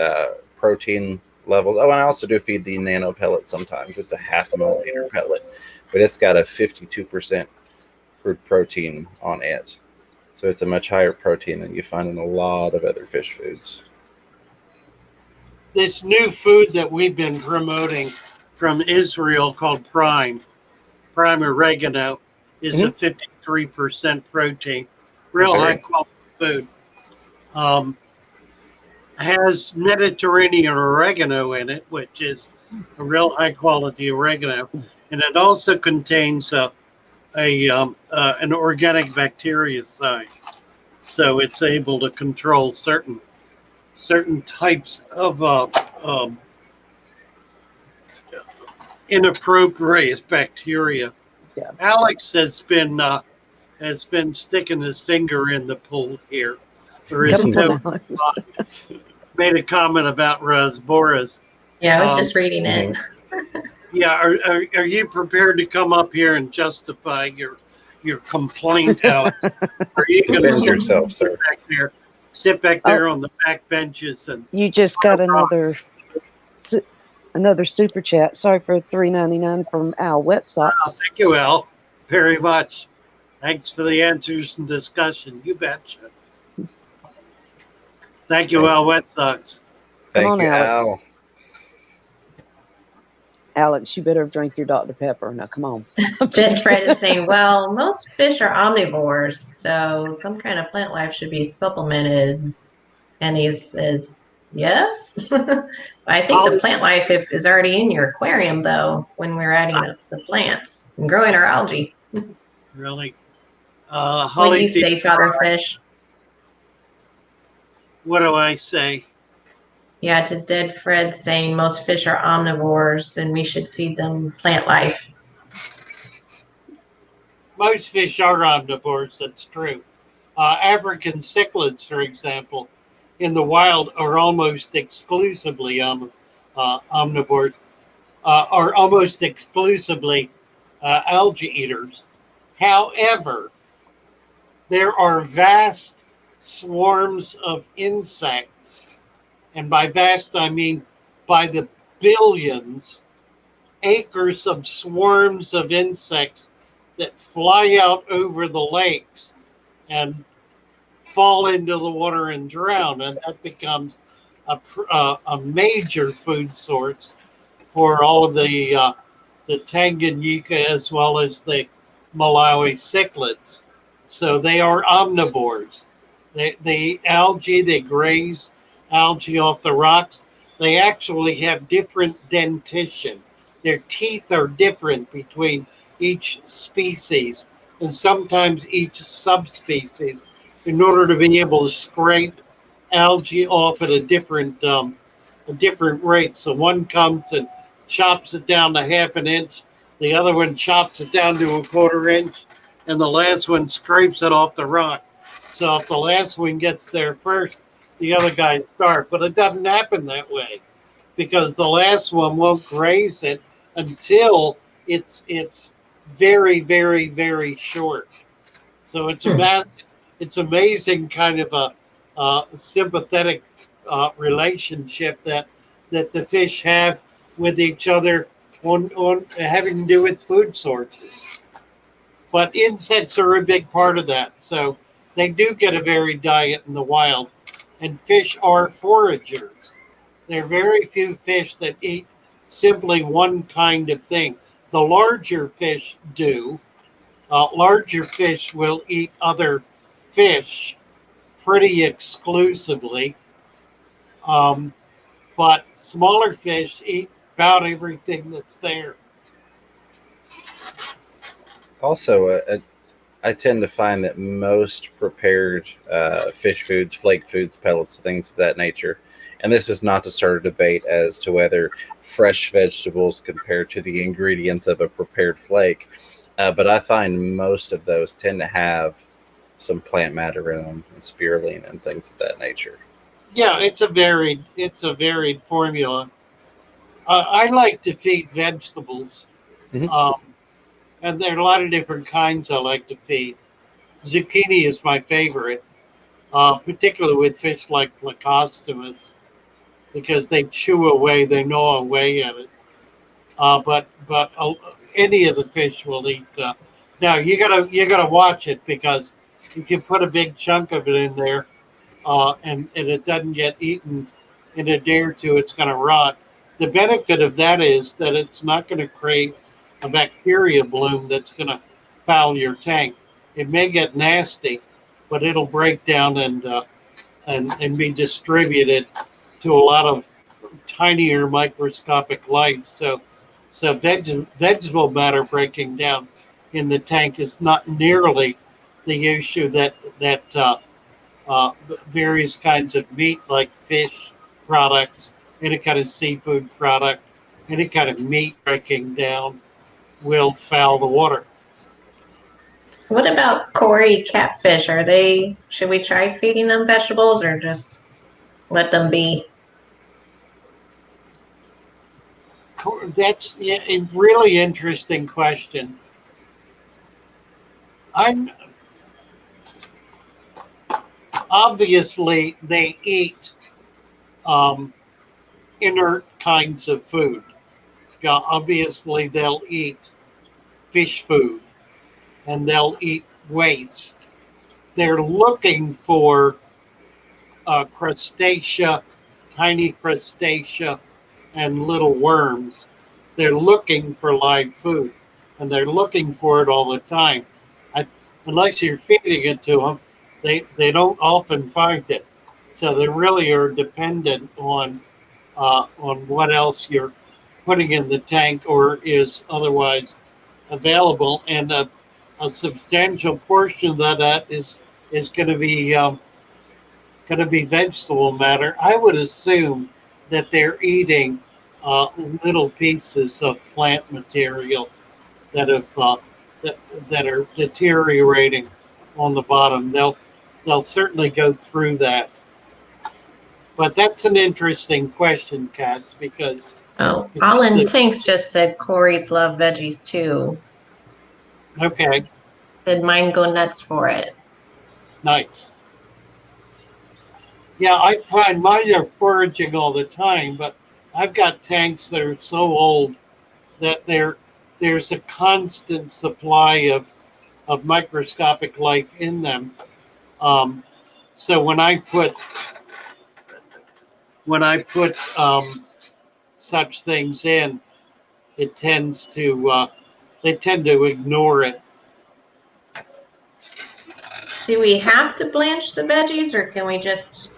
Speaker 6: protein levels. Oh, and I also do feed the nano pellet sometimes. It's a 0.5 millimeter pellet, but it's got a 52% crude protein on it. So it's a much higher protein than you find in a lot of other fish foods.
Speaker 3: This new food that we've been promoting from Israel called Prime oregano, is a 53% protein, real high quality food. Has Mediterranean oregano in it, which is a real high quality oregano, and it also contains an organic bactericide, so it's able to control certain types of inappropriate bacteria.
Speaker 4: Yeah.
Speaker 3: Alex has been sticking his finger in the pool here, or his toe. Made a comment about rasboras.
Speaker 5: Yeah, I was just reading it.
Speaker 3: Yeah, are you prepared to come up here and justify your complaint, Alex? Are you going to sit back there on the back benches and?
Speaker 4: You just got another super chat. Sorry for $3.99 from Al Wet Sox.
Speaker 3: Oh, thank you, Al, very much. Thanks for the answers and discussion. You betcha. Thank you, Al Wet Sox.
Speaker 6: Thank you, Al.
Speaker 4: Alex, you better drink your Dr. Pepper. Now, come on.
Speaker 5: Dead Fred is saying, well, most fish are omnivores, so some kind of plant life should be supplemented. And he says, yes. I think the plant life is already in your aquarium, though, when we're adding the plants and growing our algae.
Speaker 3: Really?
Speaker 5: What do you say, Father Fish?
Speaker 3: What do I say?
Speaker 5: Yeah, to Dead Fred saying most fish are omnivores and we should feed them plant life.
Speaker 3: most fish are omnivores. That's true. African cichlids, for example, in the wild are almost exclusively omnivores, are almost exclusively algae eaters. However, there are vast swarms of insects, and by vast I mean by the billions, acres of swarms of insects that fly out over the lakes and fall into the water and drown, and that becomes a major food source for all of the Tanganyika as well as the Malawi cichlids. So they are omnivores. They eat algae, they graze algae off the rocks. They actually have different dentition. Their teeth are different between each species and sometimes each subspecies in order to be able to scrape algae off at a different rate. So one comes and chops it down to half an inch, the other one chops it down to a quarter inch, and the last one scrapes it off the rock. So if the last one gets there first, the other guys start. But it doesn't happen that way because the last one won't graze it until it's very, very, very short. So it's amazing kind of a sympathetic relationship that the fish have with each other on having to do with food sources. But insects are a big part of that. So they do get a varied diet in the wild. And fish are foragers. There are very few fish that eat simply one kind of thing. The larger fish do. Larger fish will eat other fish pretty exclusively. But smaller fish eat about everything that's there.
Speaker 6: Also, I tend to find that most prepared fish foods, flake foods, pellets, things of that nature, and this is not to start a debate as to whether fresh vegetables compare to the ingredients of a prepared flake, but I find most of those tend to have some plant matter in them, and spirulina and things of that nature.
Speaker 3: Yeah, it's a varied formula. I like to feed vegetables,
Speaker 6: Mhm.
Speaker 3: and there are a lot of different kinds I like to feed. Zucchini is my favorite, particularly with fish like Placostomus, because they chew away, they gnaw away at it. But any of the fish will eat. Now you gotta watch it because if you put a big chunk of it in there, and it doesn't get eaten in a day or two, it's going to rot. The benefit of that is that it's not going to create a bacteria bloom that's going to foul your tank. It may get nasty, but it'll break down and be distributed to a lot of tinier microscopic life. So vegetable matter breaking down in the tank is not nearly the issue that various kinds of meat like fish products, any kind of seafood product, any kind of meat breaking down will foul the water.
Speaker 5: What about Cory catfish? Should we try feeding them vegetables or just let them be?
Speaker 3: That's a really interesting question. I'm obviously they eat um, inert kinds of food. Yeah, obviously they'll eat fish food and they'll eat waste. They're looking for crustacea, tiny crustacea, and little worms. They're looking for live food, and they're looking for it all the time. I, unless you're feeding it to them, they don't often find it. So they really are dependent on what else you're putting in the tank or is otherwise available, and a substantial portion of that is going to be vegetable matter. I would assume that they're eating little pieces of plant material that have that are deteriorating on the bottom. They'll certainly go through that. But that's an interesting question, Katz, because
Speaker 5: Oh,
Speaker 3: if
Speaker 5: All
Speaker 3: it's
Speaker 5: in Tinks just said Cories love veggies too.
Speaker 3: okay,
Speaker 5: Did mine go nuts for it?
Speaker 3: nice. Yeah, I find mine are foraging all the time, but I've got tanks that are so old that there's a constant supply of microscopic life in them. So when I put such things in, it tends to they tend to ignore it.
Speaker 5: Do we have to blanch the veggies, or can we just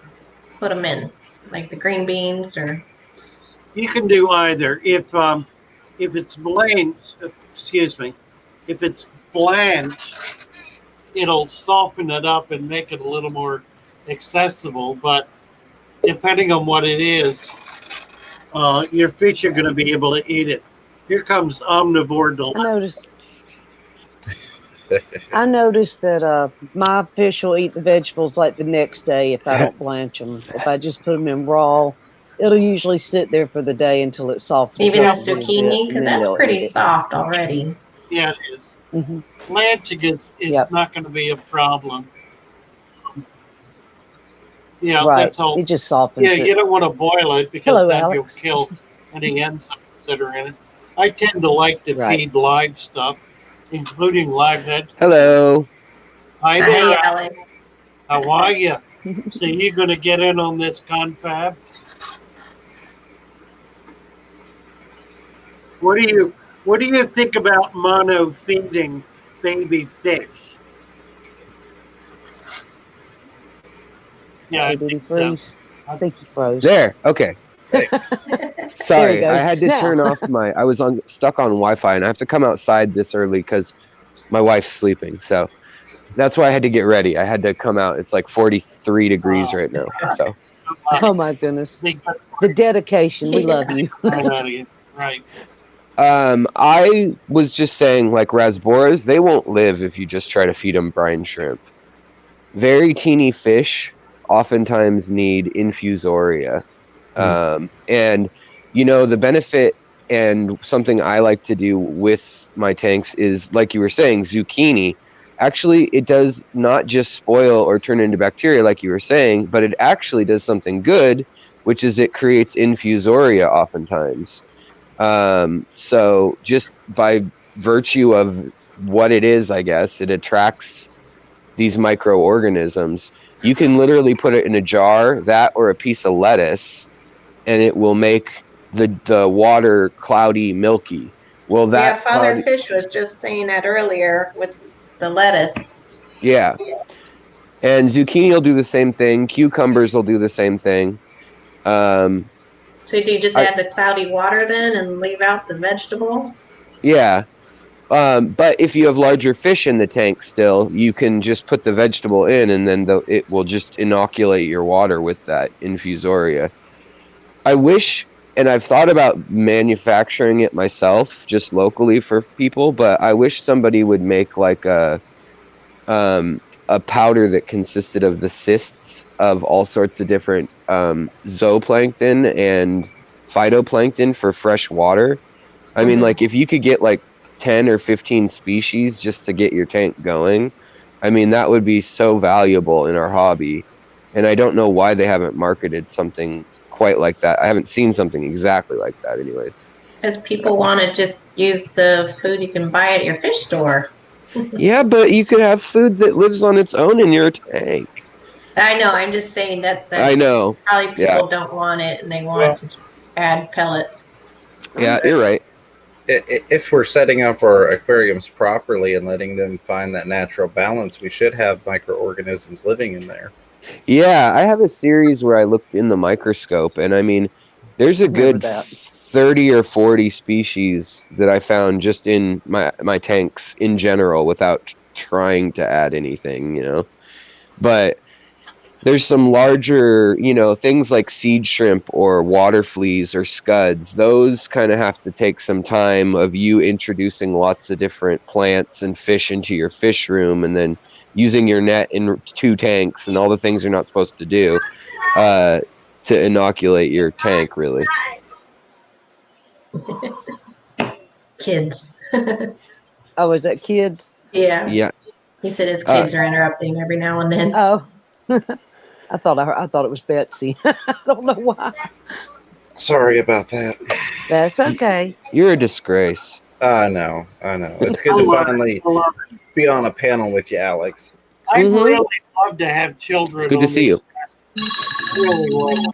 Speaker 5: put them in, like the green beans? Or
Speaker 3: You can do either. If it's blanched, excuse me, if it's blanched, it'll soften it up and make it a little more accessible. But depending on what it is, your fish are going to be able to eat it. Here comes omnivore
Speaker 4: I
Speaker 3: dilemma.
Speaker 4: noticed. I noticed that my fish will eat the vegetables like the next day if I don't blanch them. If I just put them in raw, it'll usually sit there for the day until it softens
Speaker 5: even the
Speaker 4: up a little bit,
Speaker 5: zucchini,
Speaker 4: and
Speaker 5: because
Speaker 4: then
Speaker 5: that's
Speaker 4: they'll
Speaker 5: pretty
Speaker 4: eat it.
Speaker 5: soft already.
Speaker 3: Yeah, it is.
Speaker 4: Hmm.
Speaker 3: Blanching is
Speaker 4: Yep.
Speaker 3: not going to be a problem. Yeah,
Speaker 4: Right.
Speaker 3: that's all.
Speaker 4: It just softens
Speaker 3: Yeah,
Speaker 4: it.
Speaker 3: you don't want to boil it because
Speaker 4: Hello,
Speaker 3: then you'll
Speaker 4: Alex.
Speaker 3: kill any enzymes that are in it. I tend to like to
Speaker 4: Right.
Speaker 3: feed live stuff, including live vegetables.
Speaker 7: Hello.
Speaker 3: Hi
Speaker 5: Hi,
Speaker 3: there,
Speaker 5: Alex.
Speaker 3: how are you? So you're going to get in on this confab? What do you think about mono feeding baby fish? Yeah, I
Speaker 4: Did he
Speaker 3: think so.
Speaker 4: freeze? I think he froze.
Speaker 7: There. Okay.
Speaker 4: There
Speaker 7: Sorry,
Speaker 4: he goes.
Speaker 7: I had to
Speaker 4: Now.
Speaker 7: turn off I was stuck on Wi-Fi, and I have to come outside this early because my wife's sleeping. So that's why I had to get ready. I had to come out. It's like 43 degrees right now. So
Speaker 4: Oh my goodness.
Speaker 3: Think that's
Speaker 4: The dedication. We love you.
Speaker 3: right out of you. Right.
Speaker 7: I was just saying, like rasboras, they won't live if you just try to feed them brine shrimp. Very teeny fish oftentimes need infusoria. And the benefit, and something I like to do with my tanks is, like you were saying, zucchini. Actually, it does not just spoil or turn into bacteria like you were saying, but it actually does something good, which is it creates infusoria oftentimes. So just by virtue of what it is, I guess, it attracts these microorganisms. You can literally put it in a jar, that or a piece of lettuce, and it will make the water cloudy, milky. Well,
Speaker 5: Yeah,
Speaker 7: that
Speaker 5: Father
Speaker 7: cloudy,
Speaker 5: Fish was just saying that earlier with the lettuce.
Speaker 7: yeah. And zucchini will do the same thing. Cucumbers will do the same thing.
Speaker 5: So do you just
Speaker 7: I-
Speaker 5: add the cloudy water then and leave out the vegetable?
Speaker 7: Yeah. But if you have larger fish in the tank still, you can just put the vegetable in, and then it will just inoculate your water with that infusoria. I wish, and I've thought about manufacturing it myself, just locally for people, but I wish somebody would make like a powder that consisted of the cysts of all sorts of different zooplankton and phytoplankton for fresh water. I mean, like if you could get like 10 or 15 species just to get your tank going, I mean, that would be so valuable in our hobby. And I don't know why they haven't marketed something quite like that. I haven't seen something exactly like that anyways.
Speaker 5: Because people want to just use the food you can buy at your fish store.
Speaker 7: Yeah, but you could have food that lives on its own in your tank.
Speaker 5: I know, I'm just saying that
Speaker 7: I know.
Speaker 5: probably
Speaker 7: Yeah.
Speaker 5: people don't want it and they want to add pellets.
Speaker 7: Yeah, you're right.
Speaker 6: If we're setting up our aquariums properly and letting them find that natural balance, we should have microorganisms living in there.
Speaker 7: Yeah, I have a series where I looked in the microscope, and I mean, there's a good 30 or 40 species that I found just in my tanks in general without trying to add anything, But There's some larger, things like seed shrimp or water fleas or scuds. Those kind of have to take some time of you introducing lots of different plants and fish into your fish room, and then using your net in 2 tanks and all the things you're not supposed to do to inoculate your tank, really.
Speaker 5: Kids.
Speaker 4: Oh, is that kids?
Speaker 5: Yeah.
Speaker 7: Yeah.
Speaker 5: He said his kids are interrupting every now and then.
Speaker 4: Oh, I thought it was Betsy. I don't know why.
Speaker 6: Sorry about that.
Speaker 4: That's okay.
Speaker 7: You're a disgrace.
Speaker 6: I know. It's good to finally be on a panel with you, Alex.
Speaker 3: I'd really love to have children.
Speaker 7: It's good to see you.
Speaker 3: Really love.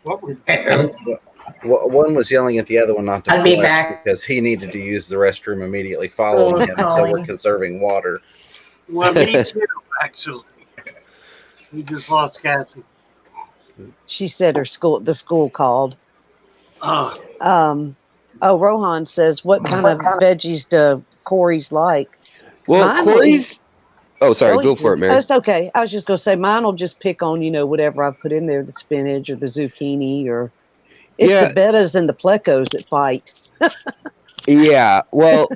Speaker 3: What was that?
Speaker 6: One was yelling at the other one not to
Speaker 5: I'll be
Speaker 6: flush
Speaker 5: back.
Speaker 6: because he needed to use the restroom immediately following him, so we're conserving water.
Speaker 3: Well, me too, actually. We just lost Cassie.
Speaker 4: She said the school called.
Speaker 3: Oh.
Speaker 4: Rohan says, what kind of veggies do Cories like?
Speaker 7: Well, Cories... Oh, sorry. Go for it, Mary.
Speaker 4: Oh, it's okay. I was just going to say mine will just pick on, whatever I put in there, the spinach or the zucchini or... It's the bettas and the plecos that fight.
Speaker 7: Yeah. Well,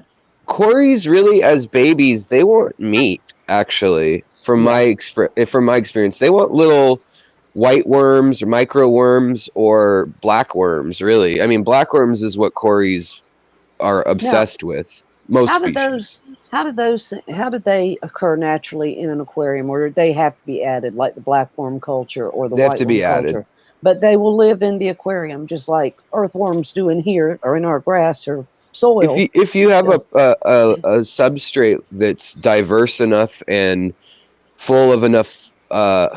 Speaker 7: Cories really, as babies, they want meat, actually. From my experience, they want little white worms or microworms or blackworms, really. I mean, blackworms is what Cories are obsessed with. Most species.
Speaker 4: How did they occur naturally in an aquarium, or do they have to be added, like the blackworm culture or the white worm culture? They have to be added. But they will live in the aquarium just like earthworms do in here or in our grass or soil.
Speaker 7: If you have a substrate that's diverse enough and full of enough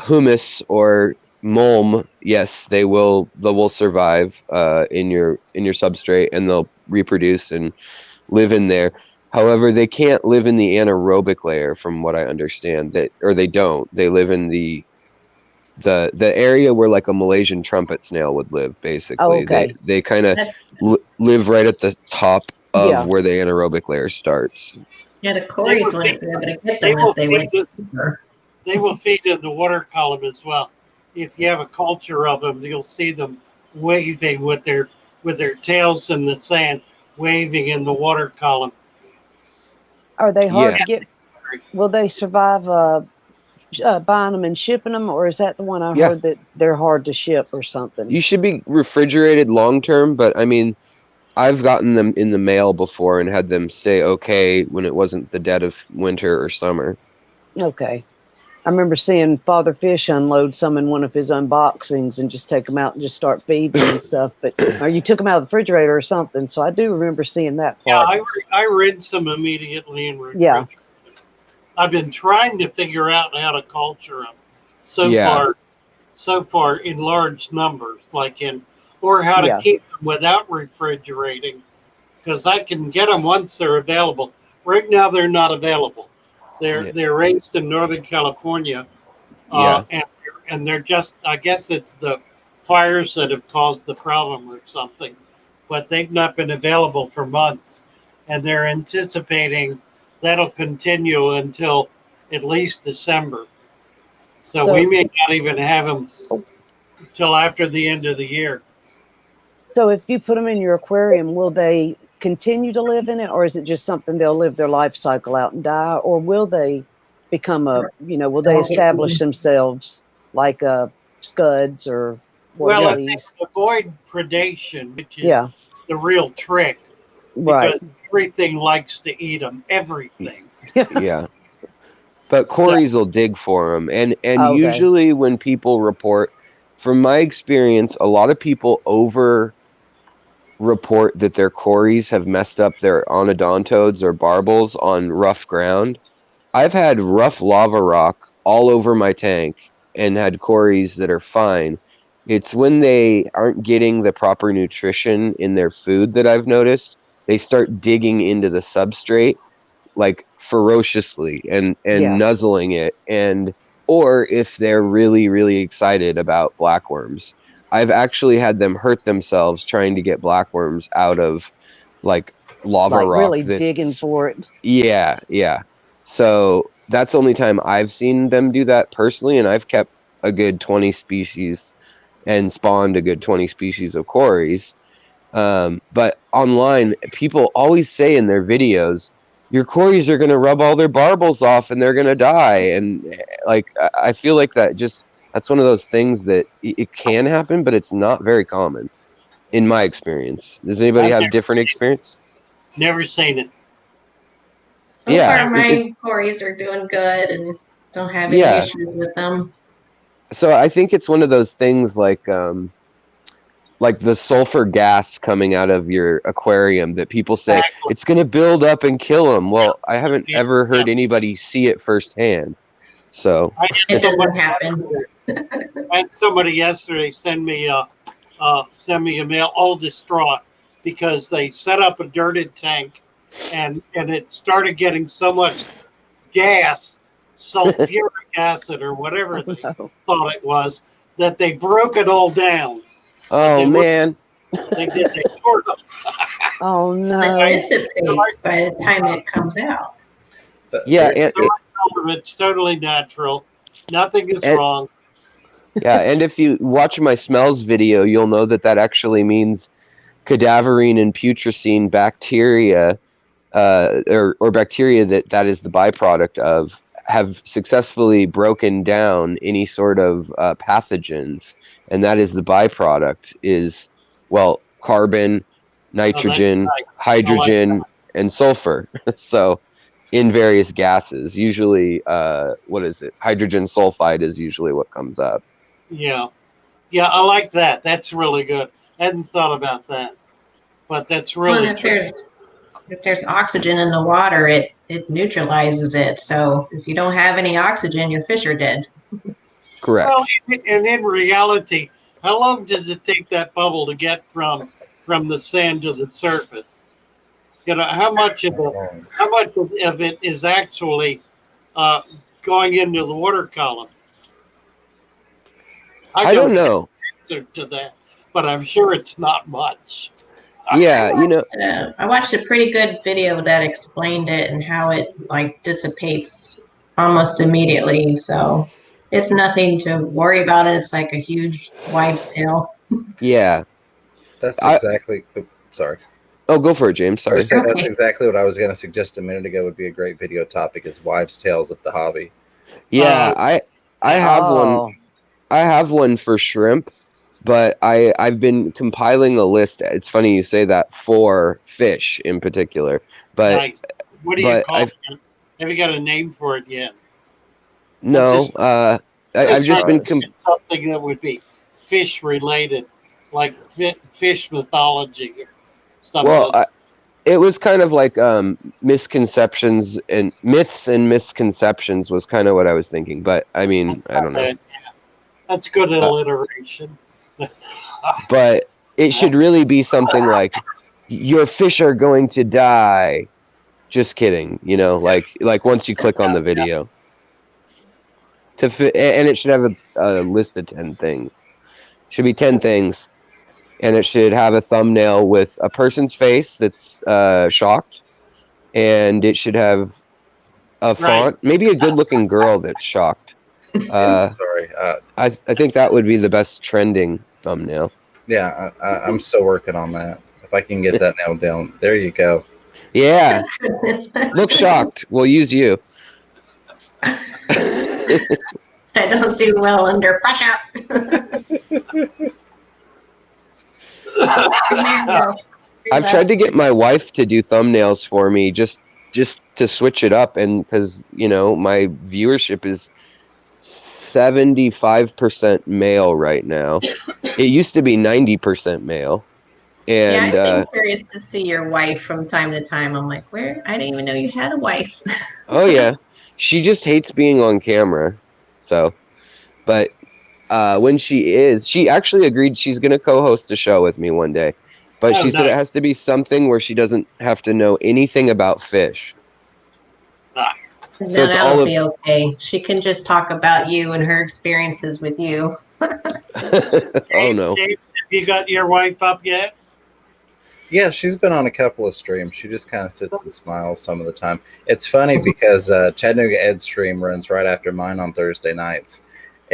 Speaker 7: humus or mulm, yes, they will survive in your substrate, and they'll reproduce and live in there. However, they can't live in the anaerobic layer, from what I understand. They don't. They live in the area where like a Malaysian trumpet snail would live, basically.
Speaker 4: Oh, okay.
Speaker 7: They kind of live right at the top of where the anaerobic layer starts.
Speaker 5: Yeah, the Cories wouldn't be able to get them if they went deeper.
Speaker 3: They will feed in the water column as well. If you have a culture of them, you'll see them waving with their tails in the sand, waving in the water column.
Speaker 4: Are they hard to get? Will they survive buying them and shipping them, or is that the one I heard that they're hard to ship or something?
Speaker 7: You should be refrigerated long term, but I mean, I've gotten them in the mail before and had them stay okay when it wasn't the dead of winter or summer.
Speaker 4: Okay. I remember seeing Father Fish unload some in one of his unboxings and just take them out and just start feeding and stuff. Or you took them out of the refrigerator or something. So I do remember seeing that part.
Speaker 3: Yeah, I rinse them immediately in refrigerator. Yeah. I've been trying to figure out how to culture them so far in large numbers, or how to keep them without refrigerating, because I can get them once they're available. Right now, they're not available. They're raised in Northern California, and they're just, I guess it's the fires that have caused the problem or something, but they've not been available for months, and they're anticipating that'll continue until at least December. So we may not even have them until after the end of the year.
Speaker 4: So if you put them in your aquarium, will they continue to live in it, or is it just something they'll live their life cycle out and die, or will they become will they establish themselves like scuds or
Speaker 3: well, I think avoid predation, which is the real trick, because everything likes to eat them, everything.
Speaker 7: Yeah, but Cories will dig for them, and usually when people report, from my experience, a lot of people report that their Cories have messed up their onodontodes or barbels on rough ground. I've had rough lava rock all over my tank and had Cories that are fine. It's when they aren't getting the proper nutrition in their food that I've noticed. They start digging into the substrate like ferociously and nuzzling it, or if they're really, really excited about blackworms. I've actually had them hurt themselves trying to get blackworms out of like lava rock.
Speaker 4: Really digging for it.
Speaker 7: Yeah. So that's the only time I've seen them do that personally, and I've kept a good 20 species and spawned a good 20 species of Cories. But online, people always say in their videos, your Cories are going to rub all their barbels off and they're going to die. And like, I feel like that's one of those things that it can happen, but it's not very common in my experience. Does anybody have different experience?
Speaker 3: Never seen it.
Speaker 5: So
Speaker 7: Yeah,
Speaker 5: far, my Cories are doing good and don't have any
Speaker 7: Yeah.
Speaker 5: issues with them.
Speaker 7: So I think it's one of those things like the sulfur gas coming out of your aquarium that people say
Speaker 3: Exactly.
Speaker 7: it's going to build up and kill them. Well, I haven't
Speaker 3: Yeah.
Speaker 7: ever heard anybody see it firsthand. So
Speaker 3: I
Speaker 5: It
Speaker 3: had
Speaker 5: doesn't
Speaker 3: somebody,
Speaker 5: happen.
Speaker 3: I had somebody yesterday send me a mail all distraught because they set up a dirted tank and it started getting so much gas, sulfuric acid or whatever they thought it was, that they broke it all down.
Speaker 7: oh man,
Speaker 3: They tore it up.
Speaker 4: Oh
Speaker 5: It
Speaker 4: no.
Speaker 5: dissipates by the time it comes out.
Speaker 7: yeah,
Speaker 3: It's totally natural. Nothing is
Speaker 7: And-
Speaker 3: wrong.
Speaker 7: yeah, and if you watch my smells video, you'll know that actually means cadaverine and putrescine bacteria, or bacteria that is the byproduct of, have successfully broken down any sort of pathogens, and that is the byproduct is, well, carbon, nitrogen,
Speaker 3: nice.
Speaker 7: hydrogen, and sulfur. So in various gases, usually hydrogen sulfide is usually what comes out.
Speaker 3: Yeah. I like that. That's really good. I hadn't thought about that, but that's really
Speaker 5: Well,
Speaker 3: true.
Speaker 5: if there's oxygen in the water, it neutralizes it. So if you don't have any oxygen, your fish are dead.
Speaker 7: Correct.
Speaker 3: Well, and in reality, how long does it take that bubble to get from the sand to the surface? How much of it is actually going into the water column?
Speaker 7: I don't know.
Speaker 3: Answer to that, but I'm sure it's not much.
Speaker 7: Yeah,
Speaker 5: I watched a pretty good video that explained it and how it dissipates almost immediately. So it's nothing to worry about. It's like a huge wives' tale.
Speaker 7: yeah.
Speaker 6: That's exactly. Sorry.
Speaker 7: Oh, go for it, James. Sorry.
Speaker 6: That's exactly what I was going to suggest a minute ago. Would be a great video topic: is wives' tales of the hobby.
Speaker 7: Yeah, I have one. I have one for shrimp, but I've been compiling a list. It's funny you say that, for fish in particular. But
Speaker 3: Nice. What do you call it? Have you got a name for it yet?
Speaker 7: no, I've just been
Speaker 3: something that would be fish related, like fish mythology or something.
Speaker 7: Well, it was kind of like misconceptions and myths and misconceptions was kind of what I was thinking. But I mean, I don't know.
Speaker 3: That's good alliteration.
Speaker 7: But it should really be something like, your fish are going to die. Just kidding, like once you click on the video. And it should have a list of 10 things. Should be 10 things. And it should have a thumbnail with a person's face that's shocked. And it should have a font, maybe a good-looking girl that's shocked.
Speaker 6: Sorry.
Speaker 7: I think that would be the best trending thumbnail.
Speaker 6: Yeah, I'm still working on that. If I can get that nailed down, there you go.
Speaker 7: Yeah. Look shocked. We'll use you.
Speaker 5: I don't do well under pressure.
Speaker 7: I've tried to get my wife to do thumbnails for me just to switch it up, and because my viewership is 75% male right now. It used to be 90% male. And
Speaker 5: yeah, I've been curious to see your wife from time to time. I'm like, I didn't even know you had a wife.
Speaker 7: Oh yeah, she just hates being on camera. So, but when she actually agreed she's going to co-host a show with me one day. But she said it has to be something where she doesn't have to know anything about fish.
Speaker 5: So that'll be okay. She can just talk about you and her experiences with you.
Speaker 7: Oh no!
Speaker 3: James, have you got your wife up yet?
Speaker 6: Yeah, she's been on a couple of streams. She just kind of sits and smiles some of the time. It's funny because Chattanooga Ed's stream runs right after mine on Thursday nights,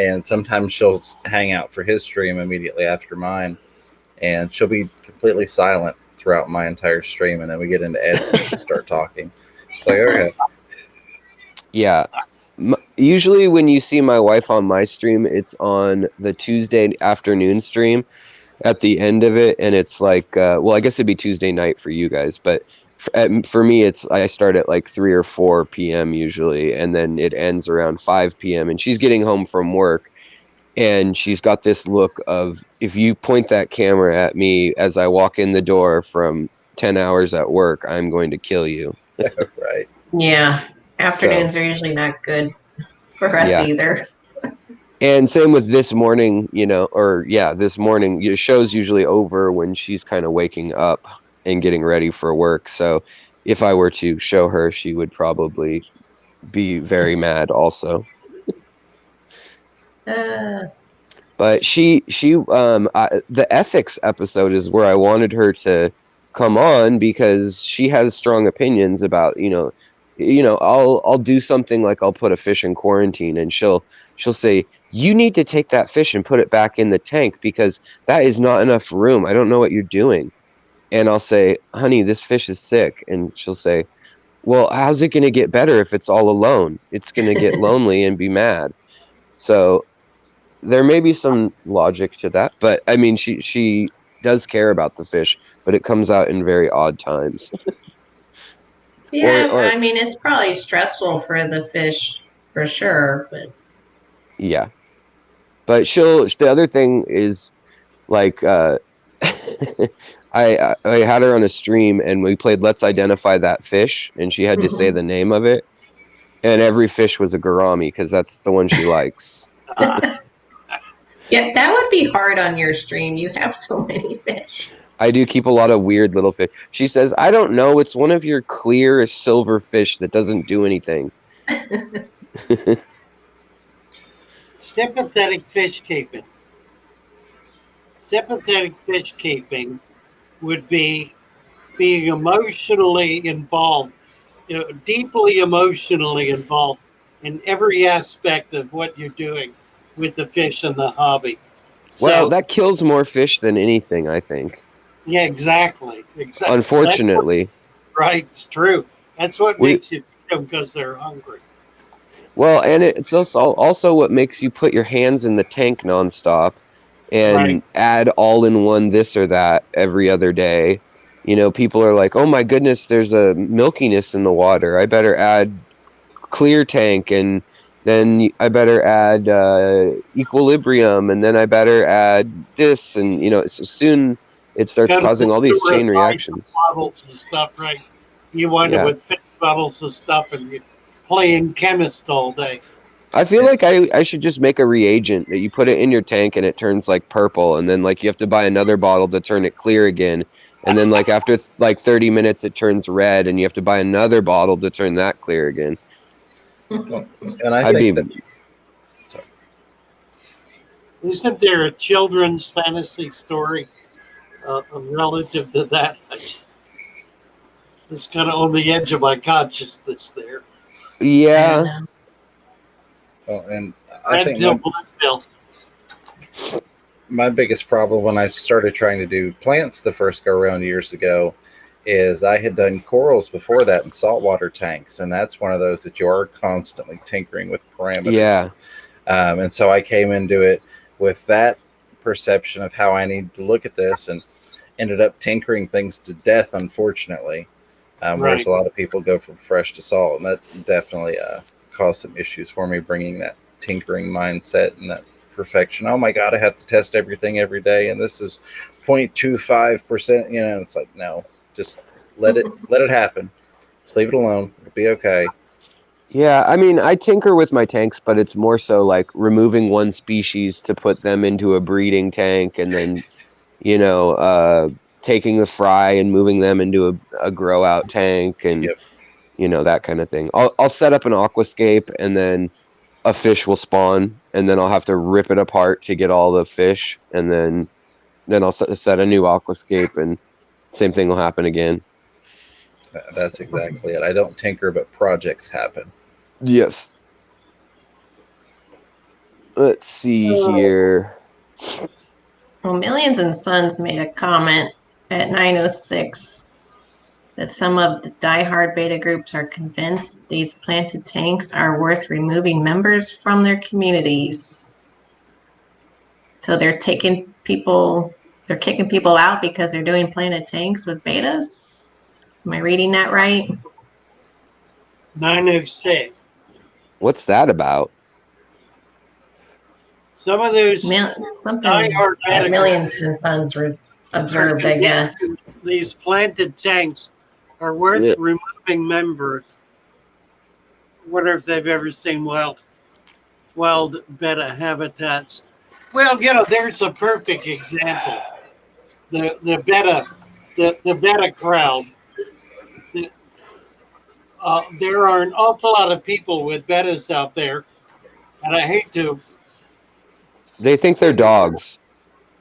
Speaker 6: And sometimes she'll hang out for his stream immediately after mine, and she'll be completely silent throughout my entire stream, and then we get into Ed's and she'll start talking. It's like, okay.
Speaker 7: Yeah. Usually when you see my wife on my stream, it's on the Tuesday afternoon stream at the end of it, and it's like, well, I guess it'd be Tuesday night for you guys, but for me, I start at like 3 or 4 p.m. usually, and then it ends around 5 p.m. and she's getting home from work, and she's got this look of, if you point that camera at me as I walk in the door from 10 hours at work, I'm going to kill you.
Speaker 6: Right.
Speaker 5: Yeah. Afternoons are usually not good for us either.
Speaker 7: And same with this morning, this morning, the show's usually over when she's kind of waking up and getting ready for work. So if I were to show her, she would probably be very mad also. But the ethics episode is where I wanted her to come on, because she has strong opinions about, I'll do something like I'll put a fish in quarantine, and she'll say, you need to take that fish and put it back in the tank because that is not enough room. I don't know what you're doing. And I'll say, honey, this fish is sick. And she'll say, well, how's it going to get better if it's all alone? It's going to get lonely and be mad. So there may be some logic to that, but I mean, she does care about the fish, but it comes out in very odd times.
Speaker 5: Yeah, I mean, it's probably stressful for the fish for sure, but
Speaker 7: yeah. But the other thing is, like, I had her on a stream and we played Let's Identify That Fish, and she had to say the name of it, and every fish was a gourami because that's the one she likes.
Speaker 5: Yeah, that would be hard on your stream. You have so many fish.
Speaker 7: I do keep a lot of weird little fish. She says, I don't know, it's one of your clear silver fish that doesn't do anything.
Speaker 3: Sympathetic fish keeping. Sympathetic fish keeping would be being emotionally involved, deeply emotionally involved in every aspect of what you're doing with the fish and the hobby.
Speaker 7: Well, that kills more fish than anything, I think.
Speaker 3: Yeah, exactly.
Speaker 7: Unfortunately.
Speaker 3: Right, it's true. That's what makes you feed them, because they're hungry.
Speaker 7: Well, and it's also what makes you put your hands in the tank nonstop and add all in one this or that every other day. People are like, oh my goodness, there's a milkiness in the water. I better add clear tank, and then I better add equilibrium, and then I better add this, and so soon it starts causing all these chain reactions.
Speaker 3: Bottles and stuff, right? You wind up with fish bottles and stuff, and you're playing chemist all day.
Speaker 7: I feel like I should just make a reagent that you put it in your tank and it turns like purple, and then like you have to buy another bottle to turn it clear again, and then like after like 30 minutes it turns red, and you have to buy another bottle to turn that clear again.
Speaker 6: And I think sorry.
Speaker 3: Isn't there a children's fantasy story relative to that? It's kind of on the edge of my consciousness there.
Speaker 7: Yeah.
Speaker 6: Well, and I think my biggest problem when I started trying to do plants the first go around years ago is I had done corals before that in saltwater tanks, and that's one of those that you are constantly tinkering with parameters.
Speaker 7: Yeah.
Speaker 6: And so I came into it with that perception of how I need to look at this, and ended up tinkering things to death, unfortunately. Whereas a lot of people go from fresh to salt, and that definitely caused some issues for me, bringing that tinkering mindset and that perfection. Oh my God, I have to test everything every day, and this is 0.25%. It's like, no, just let it happen. Just leave it alone. It'll be okay.
Speaker 7: Yeah, I mean, I tinker with my tanks, but it's more so like removing one species to put them into a breeding tank, and then, taking the fry and moving them into a grow out tank, and that kind of thing. I'll set up an aquascape, and then a fish will spawn, and then I'll have to rip it apart to get all the fish, and then I'll set a new aquascape, and same thing will happen again.
Speaker 6: That's exactly it. I don't tinker, but projects happen.
Speaker 7: Yes. Let's see here.
Speaker 5: Well, Millions and Sons made a comment at 9:06 that some of the diehard beta groups are convinced these planted tanks are worth removing members from their communities. So they're kicking people out because they're doing planted tanks with betas? Am I reading that right?
Speaker 3: 906.
Speaker 7: What's that about?
Speaker 3: Some of those
Speaker 5: Something
Speaker 3: diehard
Speaker 5: that
Speaker 3: beta
Speaker 5: Millions and Sons observed, I guess.
Speaker 3: These planted tanks are worth removing members. Wonder if they've ever seen wild betta habitats. Well, there's a perfect example. The betta crowd. There are an awful lot of people with bettas out there, and I hate to.
Speaker 7: They think they're dogs.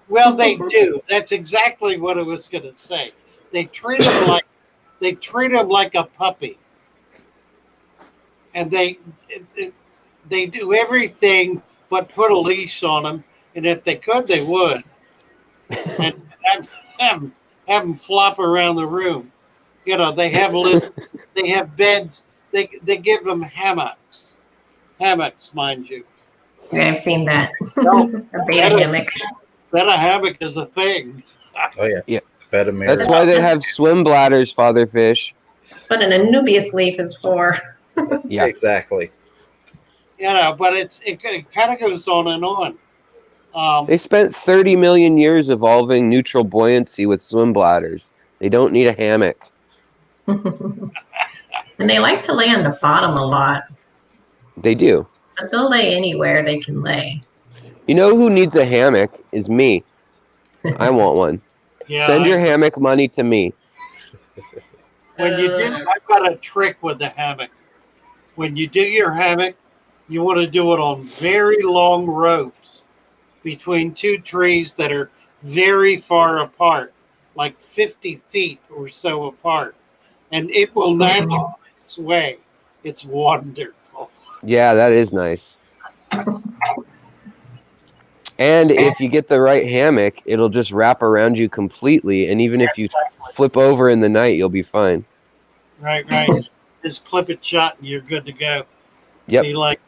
Speaker 3: Well, they do. That's exactly what I was going to say. They treat them like a puppy, and they do everything but put a leash on them. And if they could, they would, and have them flop around the room. They have beds. They give them hammocks, mind you.
Speaker 5: Yeah, I've seen that.
Speaker 3: No,
Speaker 5: A beta hammock.
Speaker 3: Betta hammock is a thing.
Speaker 6: Oh yeah.
Speaker 7: Yeah.
Speaker 6: Betta mirror.
Speaker 7: That's why they have swim bladders, father fish.
Speaker 5: But an Anubias leaf is for.
Speaker 7: Yeah,
Speaker 6: exactly.
Speaker 3: But it kind of goes on and on.
Speaker 7: They spent 30 million years evolving neutral buoyancy with swim bladders. They don't need a hammock.
Speaker 5: And they like to lay on the bottom a lot.
Speaker 7: They do.
Speaker 5: But they'll lay anywhere they can lay.
Speaker 7: You know who needs a hammock is me. I want one.
Speaker 3: Yeah,
Speaker 7: Send your hammock money to me.
Speaker 3: I've got a trick with the hammock. When you do your hammock, you want to do it on very long ropes between two trees that are very far apart, like 50 feet or so apart, and it will naturally sway. It's wonderful.
Speaker 7: Yeah, that is nice. And if you get the right hammock, it'll just wrap around you completely. And even if you flip over in the night, you'll be fine.
Speaker 3: Right. Just clip it shut and you're good to go.
Speaker 7: Yep.
Speaker 3: Be like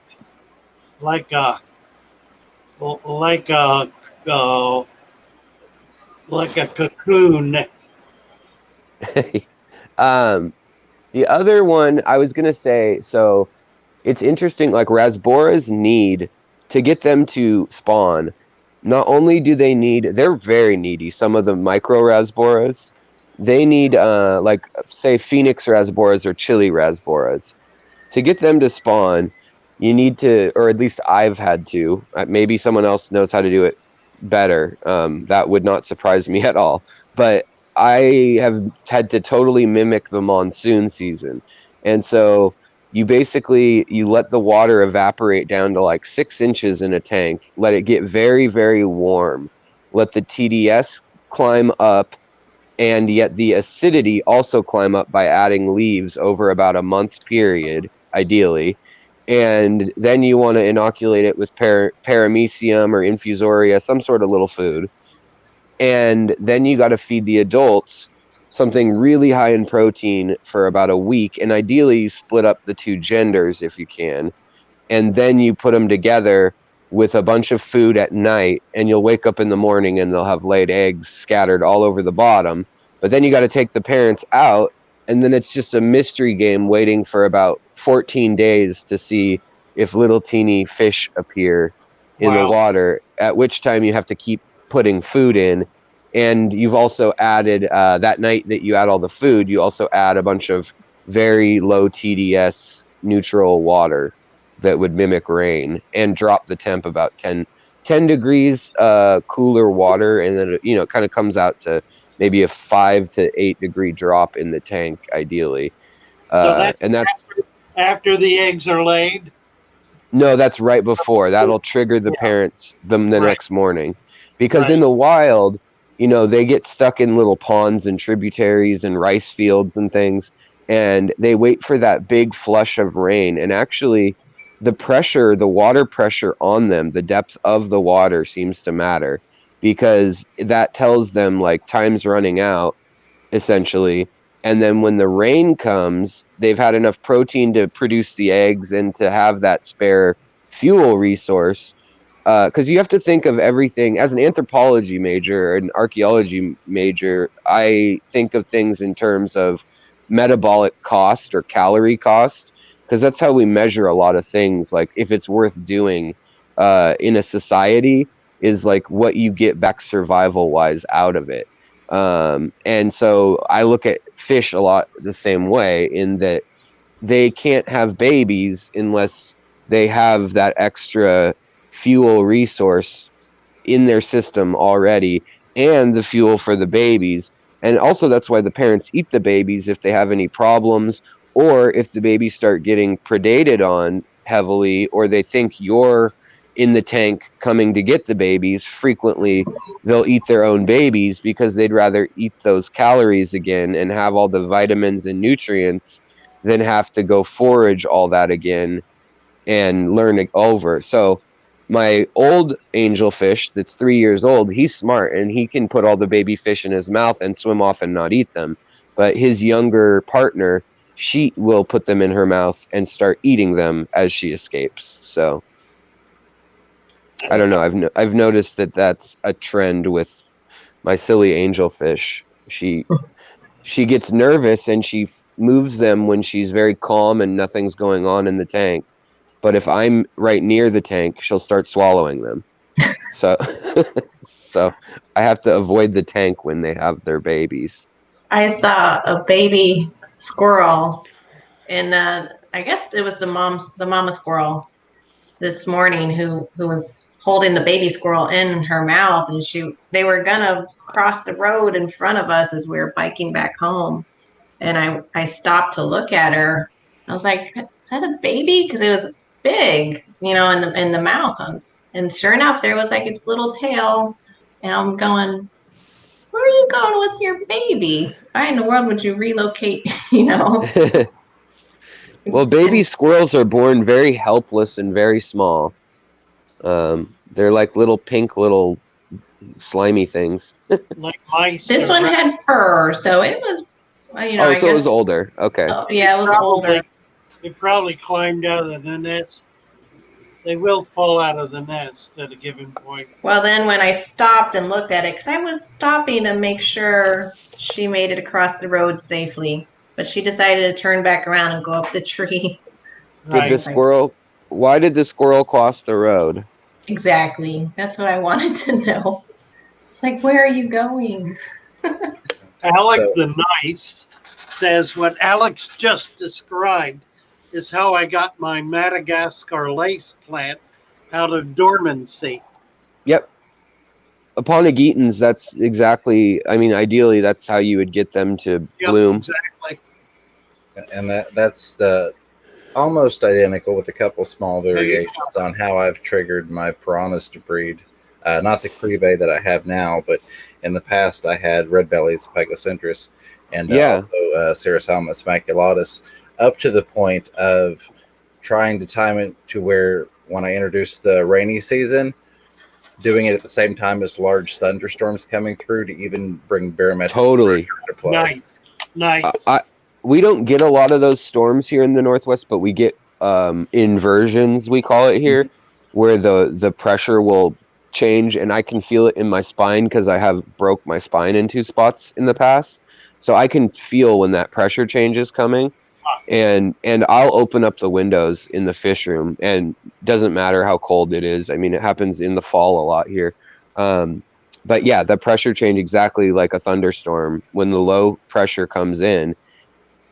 Speaker 3: a cocoon.
Speaker 7: The other one I was gonna say, so it's interesting. Like rasboras need to get them to spawn. Not only do they need, they're very needy. Some of the micro rasboras, they need like say Phoenix rasboras or chili rasboras. To get them to spawn, you need to, or at least I've had to. Maybe someone else knows how to do it better. That would not surprise me at all. But I have had to totally mimic the monsoon season, and so you let the water evaporate down to like 6 inches in a tank, let it get very, very warm, let the TDS climb up, and yet the acidity also climb up by adding leaves over about a month period, ideally. And then you want to inoculate it with paramecium or infusoria, some sort of little food. And then you got to feed the adults something really high in protein for about a week, and ideally you split up the two genders if you can, and then you put them together with a bunch of food at night, and you'll wake up in the morning and they'll have laid eggs scattered all over the bottom. But then you got to take the parents out, and then it's just a mystery game waiting for about 14 days to see if little teeny fish appear in the water, at which time you have to keep putting food in. And you've also added, that night that you add all the food, you also add a bunch of very low TDS neutral water that would mimic rain and drop the temp about 10 degrees cooler water. And then, it kind of comes out to maybe a 5 to 8 degree drop in the tank, ideally.
Speaker 3: So
Speaker 7: that's
Speaker 3: after the eggs are laid?
Speaker 7: No, that's right before. That'll trigger the parents the next morning. Because in the wild, they get stuck in little ponds and tributaries and rice fields and things, and they wait for that big flush of rain. And actually, the pressure, the water pressure on them, the depth of the water seems to matter, because that tells them like time's running out, essentially. And then when the rain comes, they've had enough protein to produce the eggs and to have that spare fuel resource. Because you have to think of everything as an anthropology major, an archaeology major. I think of things in terms of metabolic cost or calorie cost, because that's how we measure a lot of things. Like if it's worth doing in a society, is like what you get back survival wise out of it. And so I look at fish a lot the same way, in that they can't have babies unless they have that extra fuel resource in their system already, and the fuel for the babies. And also that's why the parents eat the babies if they have any problems, or if the babies start getting predated on heavily, or they think you're in the tank coming to get the babies. Frequently they'll eat their own babies because they'd rather eat those calories again and have all the vitamins and nutrients than have to go forage all that again and learn it over. So my old angelfish that's 3 years old, he's smart and he can put all the baby fish in his mouth and swim off and not eat them. But his younger partner, she will put them in her mouth and start eating them as she escapes. So I don't know. I've noticed that that's a trend with my silly angelfish. She gets nervous and she moves them when she's very calm and nothing's going on in the tank. But if I'm right near the tank, she'll start swallowing them. So, so I have to avoid the tank when they have their babies.
Speaker 5: I saw a baby squirrel, and I guess it was the mama squirrel this morning who was holding the baby squirrel in her mouth, and they were gonna cross the road in front of us as we were biking back home. And I stopped to look at her. I was like, is that a baby? Because it was big, in the mouth. And sure enough, there was like its little tail. And I'm going, where are you going with your baby? Why in the world would you relocate,
Speaker 7: Well, baby squirrels are born very helpless and very small. They're like little pink, little slimy things.
Speaker 3: Like mice.
Speaker 5: This one had fur, so it was,
Speaker 7: I guess it was older. Okay.
Speaker 5: Yeah, it was older.
Speaker 3: They probably climbed out of the nest. They will fall out of the nest at a given point.
Speaker 5: Well, then when I stopped and looked at it, because I was stopping to make sure she made it across the road safely, but she decided to turn back around and go up the tree.
Speaker 7: Why did the squirrel cross the road?
Speaker 5: Exactly. That's what I wanted to know. It's like, where are you going?
Speaker 3: Alex the Nice says, what Alex just described is how I got my Madagascar lace plant out of dormancy.
Speaker 7: Yep. Aponegitans, that's exactly, ideally that's how you would get them to bloom.
Speaker 3: Exactly.
Speaker 6: And that's almost identical with a couple small variations on how I've triggered my piranhas to breed. Not the Cribe that I have now, but in the past I had red bellies, Pygocentris, and also Cerassalmus maculatus, up to the point of trying to time it to where when I introduced the rainy season, doing it at the same time as large thunderstorms coming through to even bring barometric pressure to play.
Speaker 3: Nice.
Speaker 7: We don't get a lot of those storms here in the Northwest, but we get inversions, we call it here, where the pressure will change, and I can feel it in my spine because I have broke my spine in 2 spots in the past. So I can feel when that pressure change is coming, and I'll open up the windows in the fish room, and doesn't matter how cold it is. It happens in the fall a lot here. But yeah, the pressure change, exactly like a thunderstorm. When the low pressure comes in,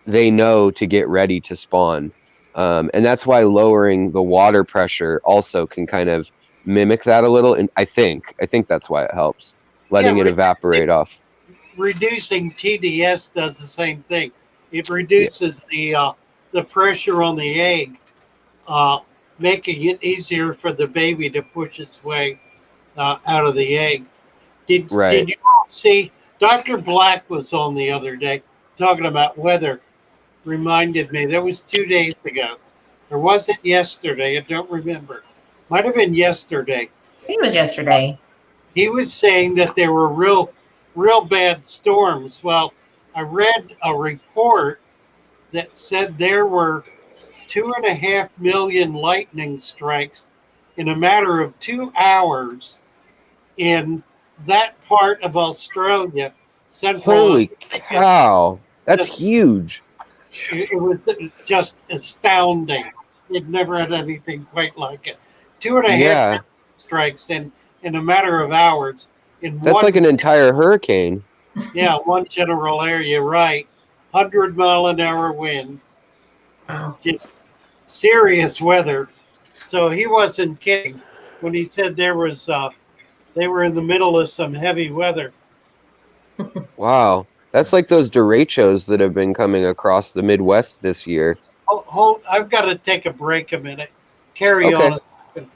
Speaker 7: they know to get ready to spawn. And that's why lowering the water pressure also can kind of mimic that a little. And I think that's why it helps, letting it evaporate off.
Speaker 3: Reducing TDS does the same thing. It reduces the pressure on the egg, making it easier for the baby to push its way out of the egg. Did you all see? Dr. Black was on the other day talking about weather. Reminded me, that was 2 days ago. Or was it yesterday? I don't remember. Might have been yesterday.
Speaker 5: I think it was yesterday.
Speaker 3: He was saying that there were real bad storms. Well, I read a report that said there were 2.5 million lightning strikes in a matter of 2 hours in that part of Australia, central.
Speaker 7: Holy cow. That's huge.
Speaker 3: It was just astounding. We'd never had anything quite like it. 2.5
Speaker 7: Yeah.
Speaker 3: strikes in a matter of hours.
Speaker 7: That's like an entire hurricane.
Speaker 3: Yeah, one general area, right. 100-mile-an-hour winds.
Speaker 5: Wow.
Speaker 3: Just serious weather. So he wasn't kidding when he said they were in the middle of some heavy weather.
Speaker 7: Wow. That's like those derechos that have been coming across the Midwest this year.
Speaker 3: Hold, I've got to take a break a minute. Carry
Speaker 7: Okay.
Speaker 3: on a second.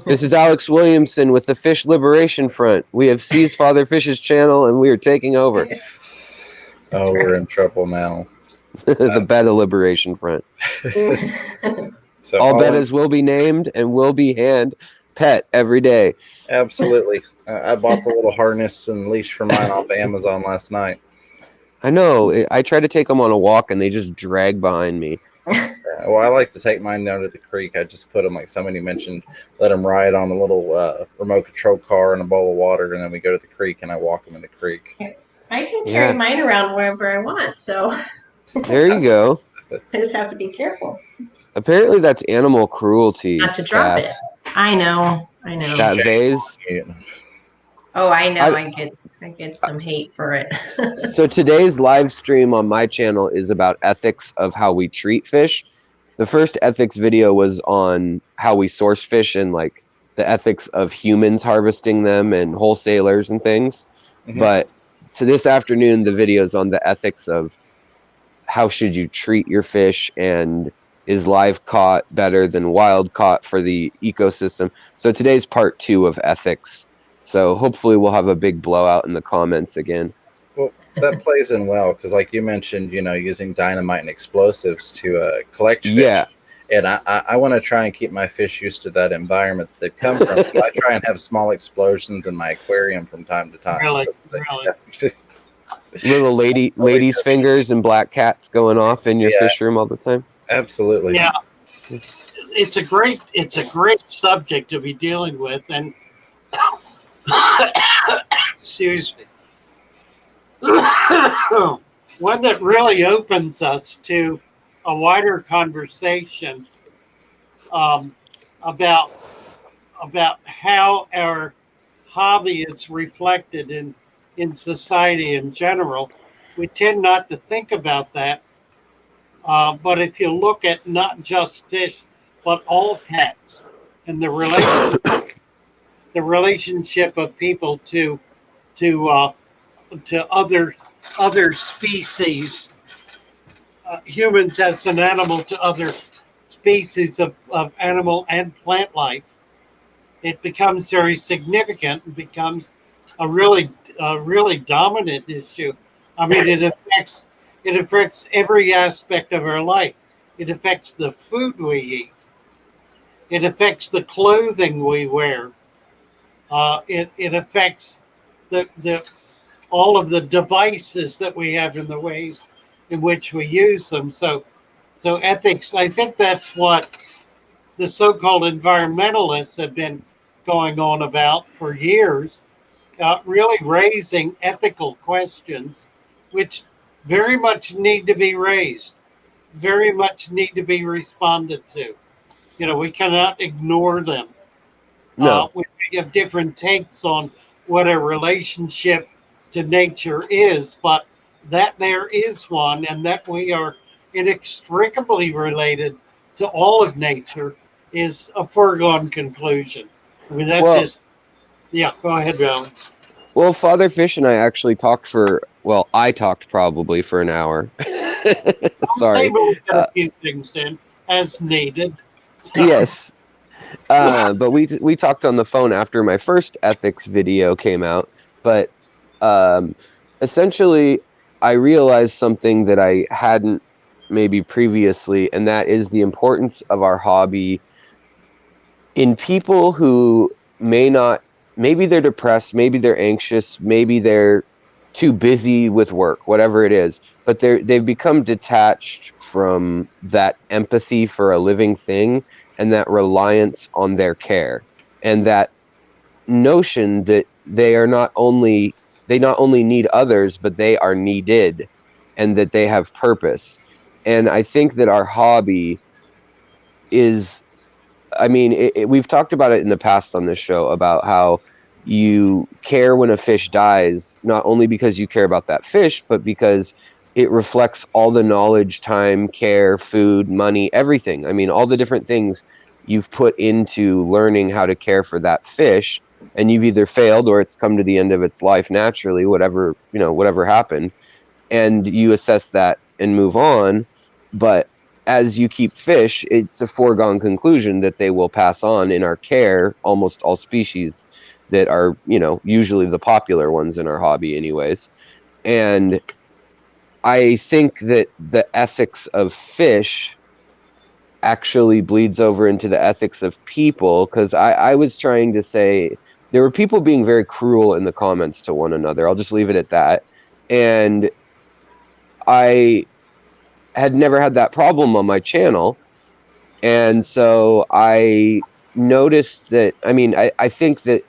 Speaker 7: This is Alex Williamson with the Fish Liberation Front. We have seized Father Fish's channel and we are taking over.
Speaker 6: Oh, we're in trouble now.
Speaker 7: The Betta Liberation Front.
Speaker 6: So
Speaker 7: All Bettas will be named and will be hand pet every day.
Speaker 6: Absolutely. I bought the little harness and leash for mine off Amazon last night.
Speaker 7: I know. I try to take them on a walk and they just drag behind me.
Speaker 6: Well, I like to take mine down to the creek. I just put them, like somebody mentioned, let them ride on a little remote control car and a bowl of water, and then we go to the creek and I walk them in the creek.
Speaker 5: I can carry mine around wherever I want, so
Speaker 7: There you go.
Speaker 5: I just have to be careful
Speaker 7: Apparently that's animal cruelty.
Speaker 5: not to drop
Speaker 7: Cass.
Speaker 5: it. I know.
Speaker 7: That vase.
Speaker 5: Oh, I know. I get some hate for it.
Speaker 7: So today's live stream on my channel is about ethics of how we treat fish. The first ethics video was on how we source fish and like the ethics of humans harvesting them and wholesalers and things.
Speaker 6: Mhm.
Speaker 7: But to this afternoon, the video is on the ethics of how should you treat your fish and is live caught better than wild caught for the ecosystem. So today's part 2 of ethics. So hopefully we'll have a big blowout in the comments again.
Speaker 6: Well, that plays in well because, like you mentioned, using dynamite and explosives to collect fish.
Speaker 7: Yeah.
Speaker 6: And I want to try and keep my fish used to that environment that they come from. So I try and have small explosions in my aquarium from time to time.
Speaker 3: Really?
Speaker 7: Little ladies' fingers and black cats going off in your fish room all the time.
Speaker 6: Absolutely.
Speaker 3: Yeah. It's a great subject to be dealing with, and excuse me. One that really opens us to a wider conversation about how our hobby is reflected in society in general. We tend not to think about that, but if you look at not just fish, but all pets and the relationship of people to other species, humans as an animal to other species of animal and plant life, it becomes very significant and becomes a really dominant issue. I mean, it affects every aspect of our life. It affects the food we eat. It affects the clothing we wear. It affects all of the devices that we have in the ways in which we use them. So ethics, I think that's what the so-called environmentalists have been going on about for years, really raising ethical questions, which very much need to be raised, very much need to be responded to. We cannot ignore them.
Speaker 7: No.
Speaker 3: We have different takes on what a relationship to nature is, but that there is one, and that we are inextricably related to all of nature is a foregone conclusion. I mean, that's go ahead, Alex.
Speaker 7: Well, Father Fish and I actually talked I talked probably for an hour. Sorry.
Speaker 3: We'll get a few things in as needed.
Speaker 7: Yes. But we talked on the phone after my first ethics video came out. But essentially, I realized something that I hadn't maybe previously, and that is the importance of our hobby in people who maybe they're depressed, maybe they're anxious, maybe they're too busy with work, whatever it is, but they've become detached from that empathy for a living thing and that reliance on their care, and that notion that they not only need others, but they are needed, and that they have purpose. And I think that our hobby is, I mean, we've talked about it in the past on this show about how you care when a fish dies, not only because you care about that fish, but because it reflects all the knowledge, time, care, food, money, everything. I mean, all the different things you've put into learning how to care for that fish, and you've either failed or it's come to the end of its life naturally, whatever happened, and you assess that and move on. But as you keep fish, it's a foregone conclusion that they will pass on in our care, almost all species that are, usually the popular ones in our hobby anyways. And I think that the ethics of fish actually bleeds over into the ethics of people, because I was trying to say there were people being very cruel in the comments to one another. I'll just leave it at that. And I had never had that problem on my channel. And so I noticed that, I think that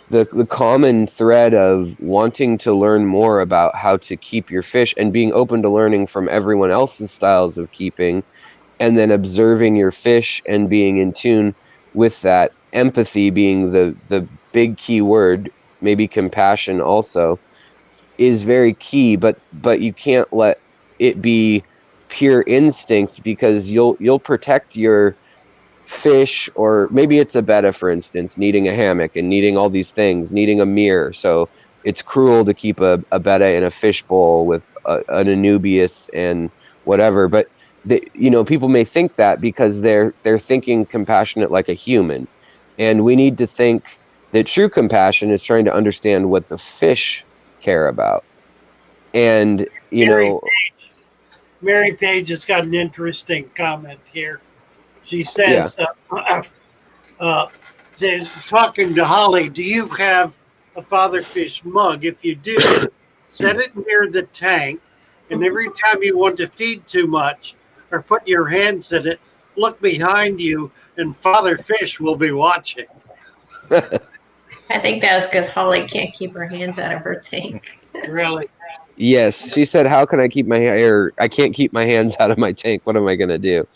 Speaker 7: the common thread of wanting to learn more about how to keep your fish and being open to learning from everyone else's styles of keeping, and then observing your fish and being in tune with that, empathy being the big key word, maybe compassion also, is very key. But you can't let it be pure instinct, because you'll protect your fish, or maybe it's a betta, for instance, needing a hammock and needing all these things, needing a mirror. So it's cruel to keep a betta in a fish bowl with an anubius and whatever. But people may think that because they're thinking compassionate like a human, and we need to think that true compassion is trying to understand what the fish care about. And
Speaker 3: Mary Page has got an interesting comment here. She says, says, talking to Holly, do you have a father fish mug? If you do, set it near the tank, and every time you want to feed too much or put your hands in it, look behind you, and father fish will be watching.
Speaker 5: I think that's because Holly can't keep her hands out of her tank.
Speaker 3: Really?
Speaker 7: Yes, she said, how can I keep my hair? I can't keep my hands out of my tank. What am I going to do?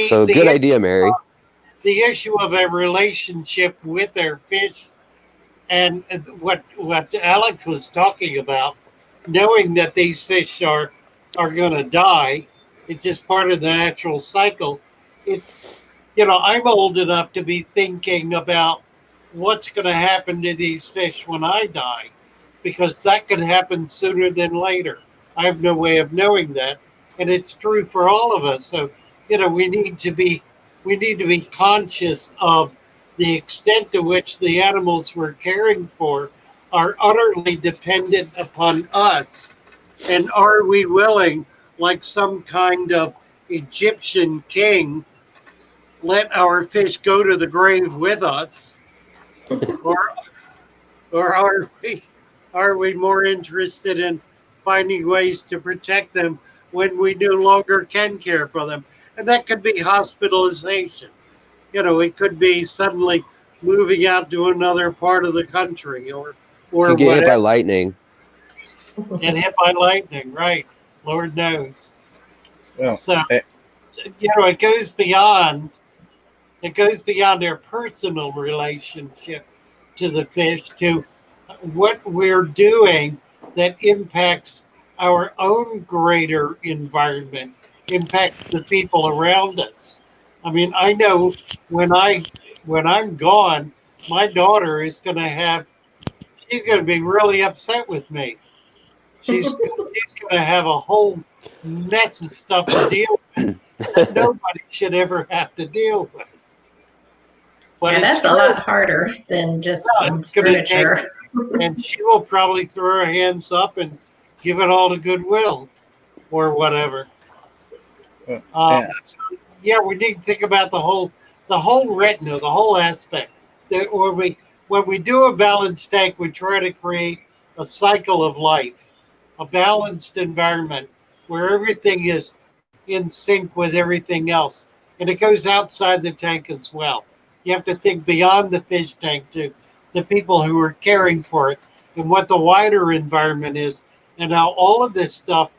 Speaker 7: So good idea, Mary.
Speaker 3: The issue of a relationship with their fish, and what Alex was talking about, knowing that these fish are going to die, it's just part of the natural cycle. I'm old enough to be thinking about what's going to happen to these fish when I die, because that could happen sooner than later. I have no way of knowing that, and it's true for all of us. So, we need to be conscious of the extent to which the animals we're caring for are utterly dependent upon us, and are we willing, like some kind of Egyptian king, let our fish go to the grave with us, or are we more interested in finding ways to protect them when we no longer can care for them? And that could be hospitalization. It could be suddenly moving out to another part of the country, or
Speaker 7: Could get hit by lightning.
Speaker 3: Get hit by lightning, right? Lord knows.
Speaker 6: Well,
Speaker 3: So it goes beyond their personal relationship to the fish, to what we're doing that impacts our own greater environment, impacts the people around us. I know when I'm gone, my daughter is going to be really upset with me. She's going to have a whole mess of stuff to deal with that nobody should ever have to deal with. But
Speaker 5: that's a lot harder than just some furniture.
Speaker 3: And she will probably throw her hands up and give it all to Goodwill. or whatever.
Speaker 6: Yeah.
Speaker 3: So, yeah, we need to think about the whole retina, the whole aspect. That when we do a balanced tank, we try to create a cycle of life, a balanced environment where everything is in sync with everything else, and it goes outside the tank as well. You have to think beyond the fish tank to the people who are caring for it and what the wider environment is, and how all of this stuff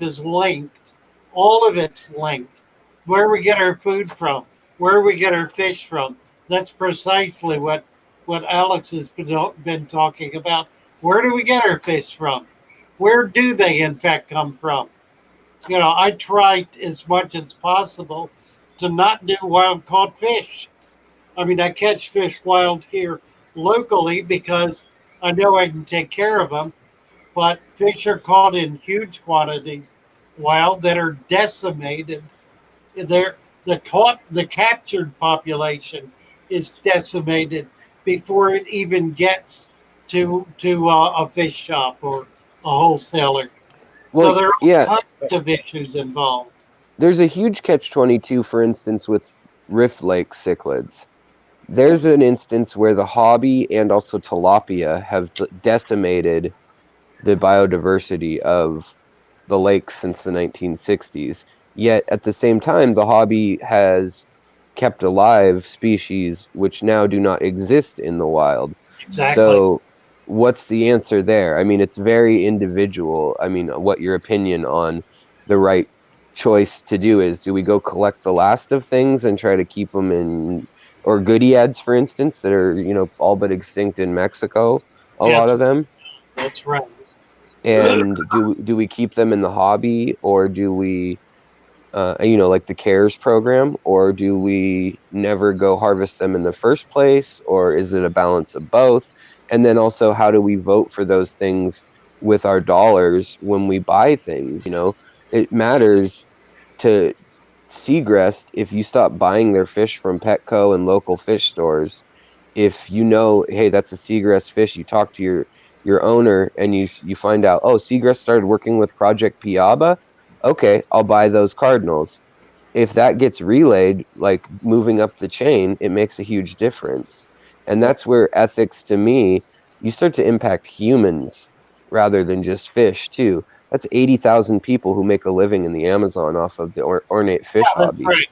Speaker 3: is linked. All of it's linked. Where we get our food from, where we get our fish from. That's precisely what Alex has been talking about. Where do we get our fish from? Where do they in fact come from? I try as much as possible to not do wild caught fish. I mean, I catch fish wild here locally because I know I can take care of them, but fish are caught in huge quantities wild that are decimated. They're, the captured population is decimated before it even gets to a fish shop or a wholesaler. So
Speaker 7: Well,
Speaker 3: there are
Speaker 7: yeah,
Speaker 3: all kinds of issues involved.
Speaker 7: there's a huge catch-22, for instance, with Rift Lake cichlids. There's an instance where the hobby and also tilapia have decimated the biodiversity of the lakes since the 1960s. Yet at the same time, the hobby has kept alive species which now do not exist in the wild.
Speaker 3: Exactly.
Speaker 7: So, what's the answer there? I mean, it's very individual. I mean, what your opinion on the right choice to do is? Do we go collect the last of things and try to keep them in, or goodyads, for instance, that are, all but extinct in Mexico, a lot
Speaker 3: That's
Speaker 7: of them?
Speaker 3: that's right.
Speaker 7: And do we keep them in the hobby, or do we, like the CARES program, or do we never go harvest them in the first place, or is it a balance of both? And then also, how do we vote for those things with our dollars when we buy things? It matters to Seagrest if you stop buying their fish from Petco and local fish stores. If you know, hey, that's a Seagrass fish, you talk to your owner and you find out, oh, Seagrass started working with Project Piaba. Okay, I'll buy those cardinals. If that gets relayed, like moving up the chain, it makes a huge difference. And that's where ethics, to me, you start to impact humans rather than just fish too. That's 80,000 people who make a living in the Amazon off of the ornate fish
Speaker 3: That's
Speaker 7: hobby.
Speaker 3: right.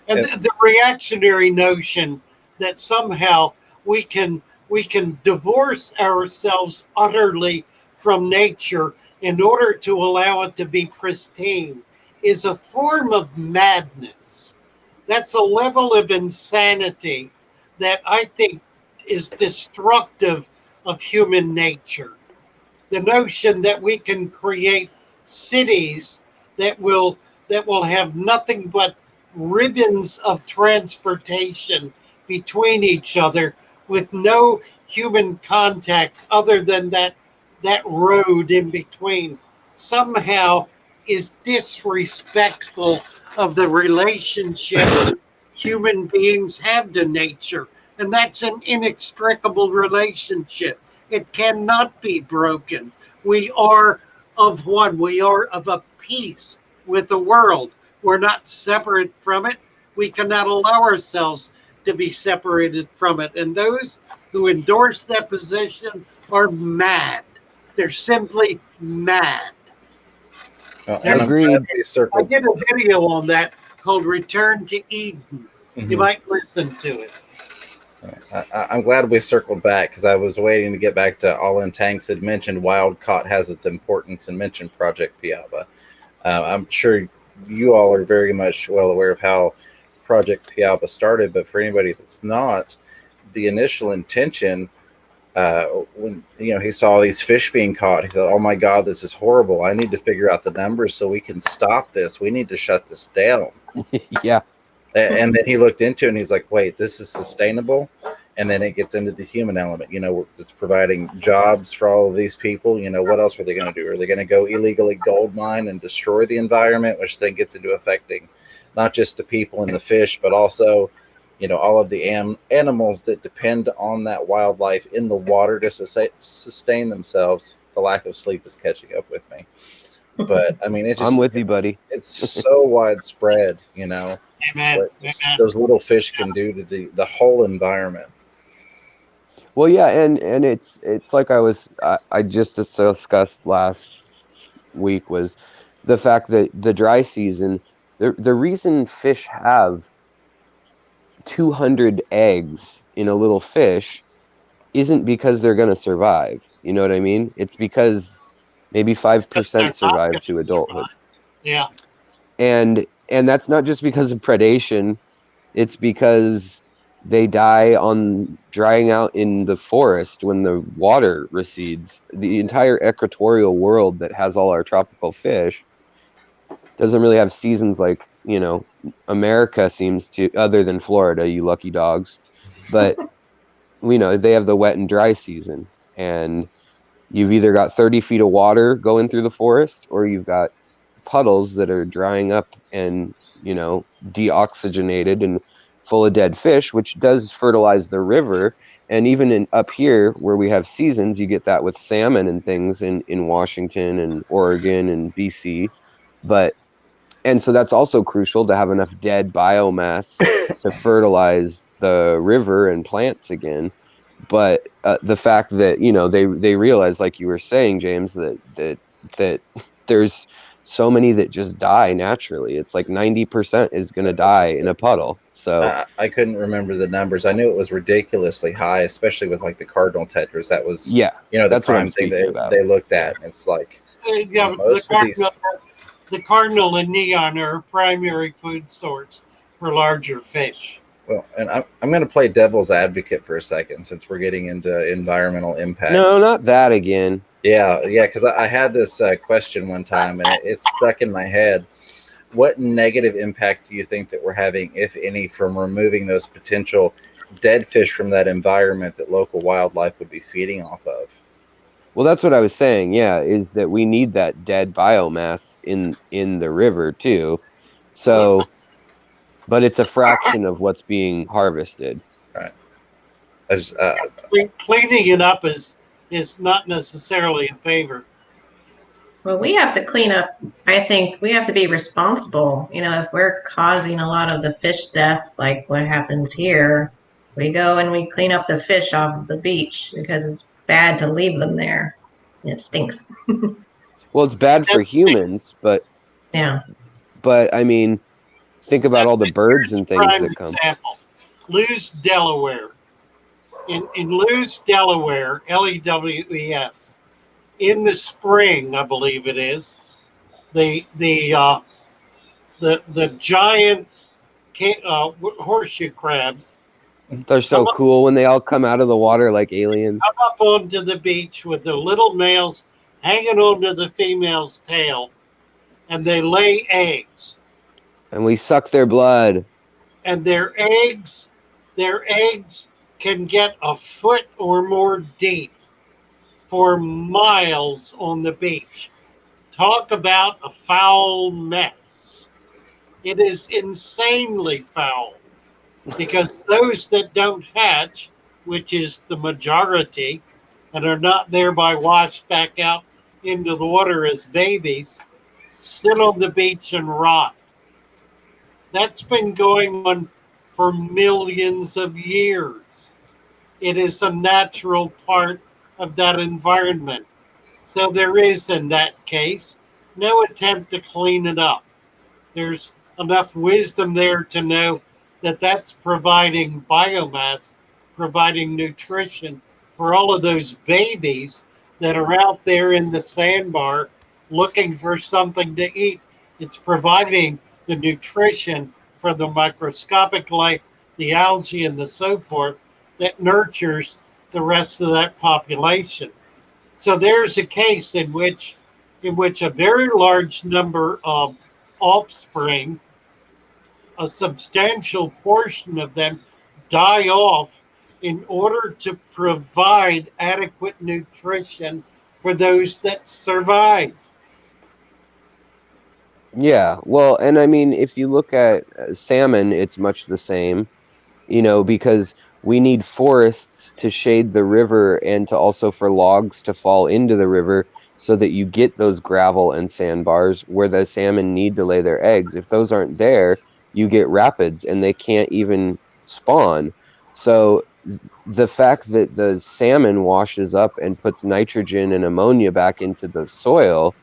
Speaker 3: And the reactionary notion that somehow we can divorce ourselves utterly from nature in order to allow it to be pristine is a form of madness. That's a level of insanity that I think is destructive of human nature. The notion that we can create cities that will have nothing but ribbons of transportation between each other with no human contact other than that road in between somehow is disrespectful of the relationship human beings have to nature. And that's an inextricable relationship. It cannot be broken. We are of one, we are of a piece with the world. We're not separate from it. We cannot allow ourselves to be separated from it. And those who endorse that position are mad. They're simply mad.
Speaker 6: And I'm glad
Speaker 7: Agreed.
Speaker 6: we
Speaker 3: I
Speaker 6: circled.
Speaker 3: did a video on that called Return to Eden. You
Speaker 6: Mhm.
Speaker 3: might listen to it.
Speaker 6: I'm glad we circled back because I was waiting to get back to All In Tanks had mentioned wild caught has its importance and mentioned Project Piaba. I'm sure you all are very much well aware of how Project Piaba started, but for anybody that's not, the initial intention when he saw these fish being caught, he thought, "Oh my God, this is horrible! I need to figure out the numbers so we can stop this. We need to shut this down."
Speaker 7: Yeah.
Speaker 6: And then he looked into it and he's like, "Wait, this is sustainable." And then it gets into the human element. It's providing jobs for all of these people. What else are they going to do? Are they going to go illegally gold mine and destroy the environment, which then gets into affecting not just the people and the fish, but also all of the animals that depend on that wildlife in the water to sustain themselves. The lack of sleep is catching up with me. But I mean,
Speaker 7: I'm with you, buddy.
Speaker 6: it's so widespread, you know,
Speaker 3: Amen.
Speaker 6: what those little fish can do to the whole environment.
Speaker 7: Well, yeah, and it's like I just discussed last week was the fact that the dry season, the reason fish have 200 eggs in a little fish isn't because they're going to survive. You know what I mean? It's because maybe 5% survive to adulthood.
Speaker 3: Yeah.
Speaker 7: And that's not just because of predation. It's because they die on drying out in the forest when the water recedes. The entire equatorial world that has all our tropical fish doesn't really have seasons like, you know, America seems to, other than Florida, you lucky dogs. But, you know, they have the wet and dry season. And you've either got 30 feet of water going through the forest or you've got puddles that are drying up and, you know, deoxygenated and full of dead fish, which does fertilize the river. And even up here where we have seasons, you get that with salmon and things in Washington and Oregon and BC. And so that's also crucial to have enough dead biomass to fertilize the river and plants again. But the fact that, you know, they realize, like you were saying, James, that there's so many that just die naturally. It's like 90% is going to die in a puddle. So
Speaker 6: I couldn't remember the numbers. I knew it was ridiculously high, especially with like the cardinal tetras. That was,
Speaker 7: yeah,
Speaker 6: you know, the
Speaker 7: that's what
Speaker 6: prime
Speaker 7: I'm
Speaker 6: thing
Speaker 7: speaking about.
Speaker 6: they looked at. It's like
Speaker 3: Yeah, the cardinal and neon are a primary food source for larger fish.
Speaker 6: Well, and I'm going to play devil's advocate for a second since we're getting into environmental impact.
Speaker 7: No, not that again.
Speaker 6: Yeah, because I had this question one time and it stuck in my head. What negative impact do you think that we're having, if any, from removing those potential dead fish from that environment that local wildlife would be feeding off of?
Speaker 7: Well, that's what I was saying. Yeah, is that we need that dead biomass in the river too. So, but it's a fraction of what's being harvested.
Speaker 6: Right.
Speaker 3: Cleaning it up is not necessarily in favor.
Speaker 5: Well, we have to clean up. I think we have to be responsible. You know, if we're causing a lot of the fish deaths, like what happens here, we go and we clean up the fish off of the beach because it's bad to leave them there. It stinks.
Speaker 7: Well, it's bad for humans, but
Speaker 5: yeah.
Speaker 7: But I mean, think about all the birds and things that come.
Speaker 3: Example. Lewes, Delaware. In Lewes, Delaware, Lewes, in the spring, I believe it is, the giant horseshoe crabs.
Speaker 7: They're so cool when they all come out of the water like aliens.
Speaker 3: Come up onto the beach with the little males hanging onto the female's tail, and they lay eggs.
Speaker 7: And we suck their blood.
Speaker 3: And their eggs can get a foot or more deep for miles on the beach. Talk about a foul mess. It is insanely foul because those that don't hatch, which is the majority, and are not thereby washed back out into the water as babies, sit on the beach and rot. That's been going on for millions of years. It is a natural part of that environment. So there is, in that case, no attempt to clean it up. There's enough wisdom there to know that that's providing biomass, providing nutrition for all of those babies that are out there in the sandbar looking for something to eat. It's providing the nutrition for the microscopic life, the algae and the so forth, that nurtures the rest of that population. So there's a case in which a very large number of offspring, a substantial portion of them, die off in order to provide adequate nutrition for those that survive.
Speaker 7: Yeah, well, and I mean, if you look at salmon, it's much the same, you know, because we need forests to shade the river and to also for logs to fall into the river so that you get those gravel and sandbars where the salmon need to lay their eggs. If those aren't there, you get rapids and they can't even spawn. So the fact that the salmon washes up and puts nitrogen and ammonia back into the soil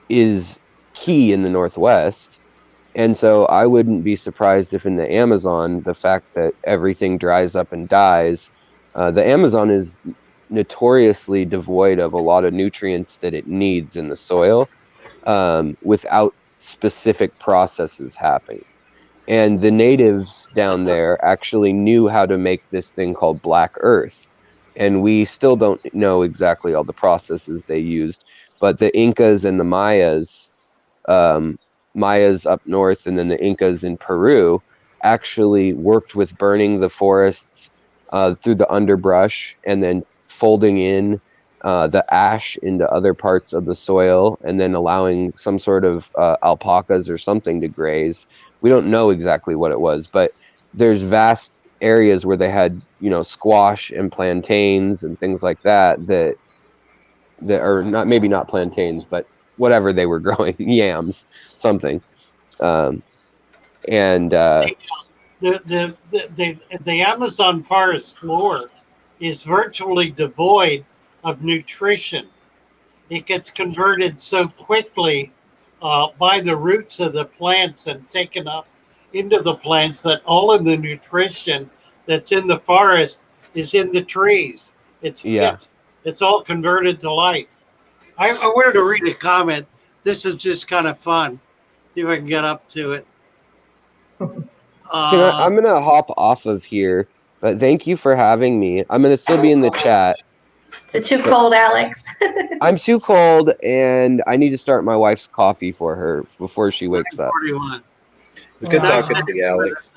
Speaker 7: is key in the Northwest. And so I wouldn't be surprised if in the Amazon, the fact that everything dries up and dies, the Amazon is notoriously devoid of a lot of nutrients that it needs in the soil, without specific processes happening. And the natives down there actually knew how to make this thing called black earth. And we still don't know exactly all the processes they used, but the Incas and the Mayas, Mayas up north and then the Incas in Peru, actually worked with burning the forests through the underbrush and then folding in the ash into other parts of the soil and then allowing some sort of alpacas or something to graze. We don't know exactly what it was, but there's vast areas where they had, squash and plantains and things like that are not, maybe not plantains, but whatever they were growing, yams, something.
Speaker 3: The Amazon forest floor is virtually devoid of nutrition. It gets converted so quickly by the roots of the plants and taken up into the plants that all of the nutrition that's in the forest is in the trees. It's all converted to life. I wanted to read a comment. This is just kind of fun. See if I can get up to it.
Speaker 7: I'm going to hop off of here, but thank you for having me. I'm going to still be in the chat.
Speaker 5: It's too cold, Alex.
Speaker 7: I'm too cold, and I need to start my wife's coffee for her before she wakes up.
Speaker 3: 41.
Speaker 6: It's good talking to you, Alex.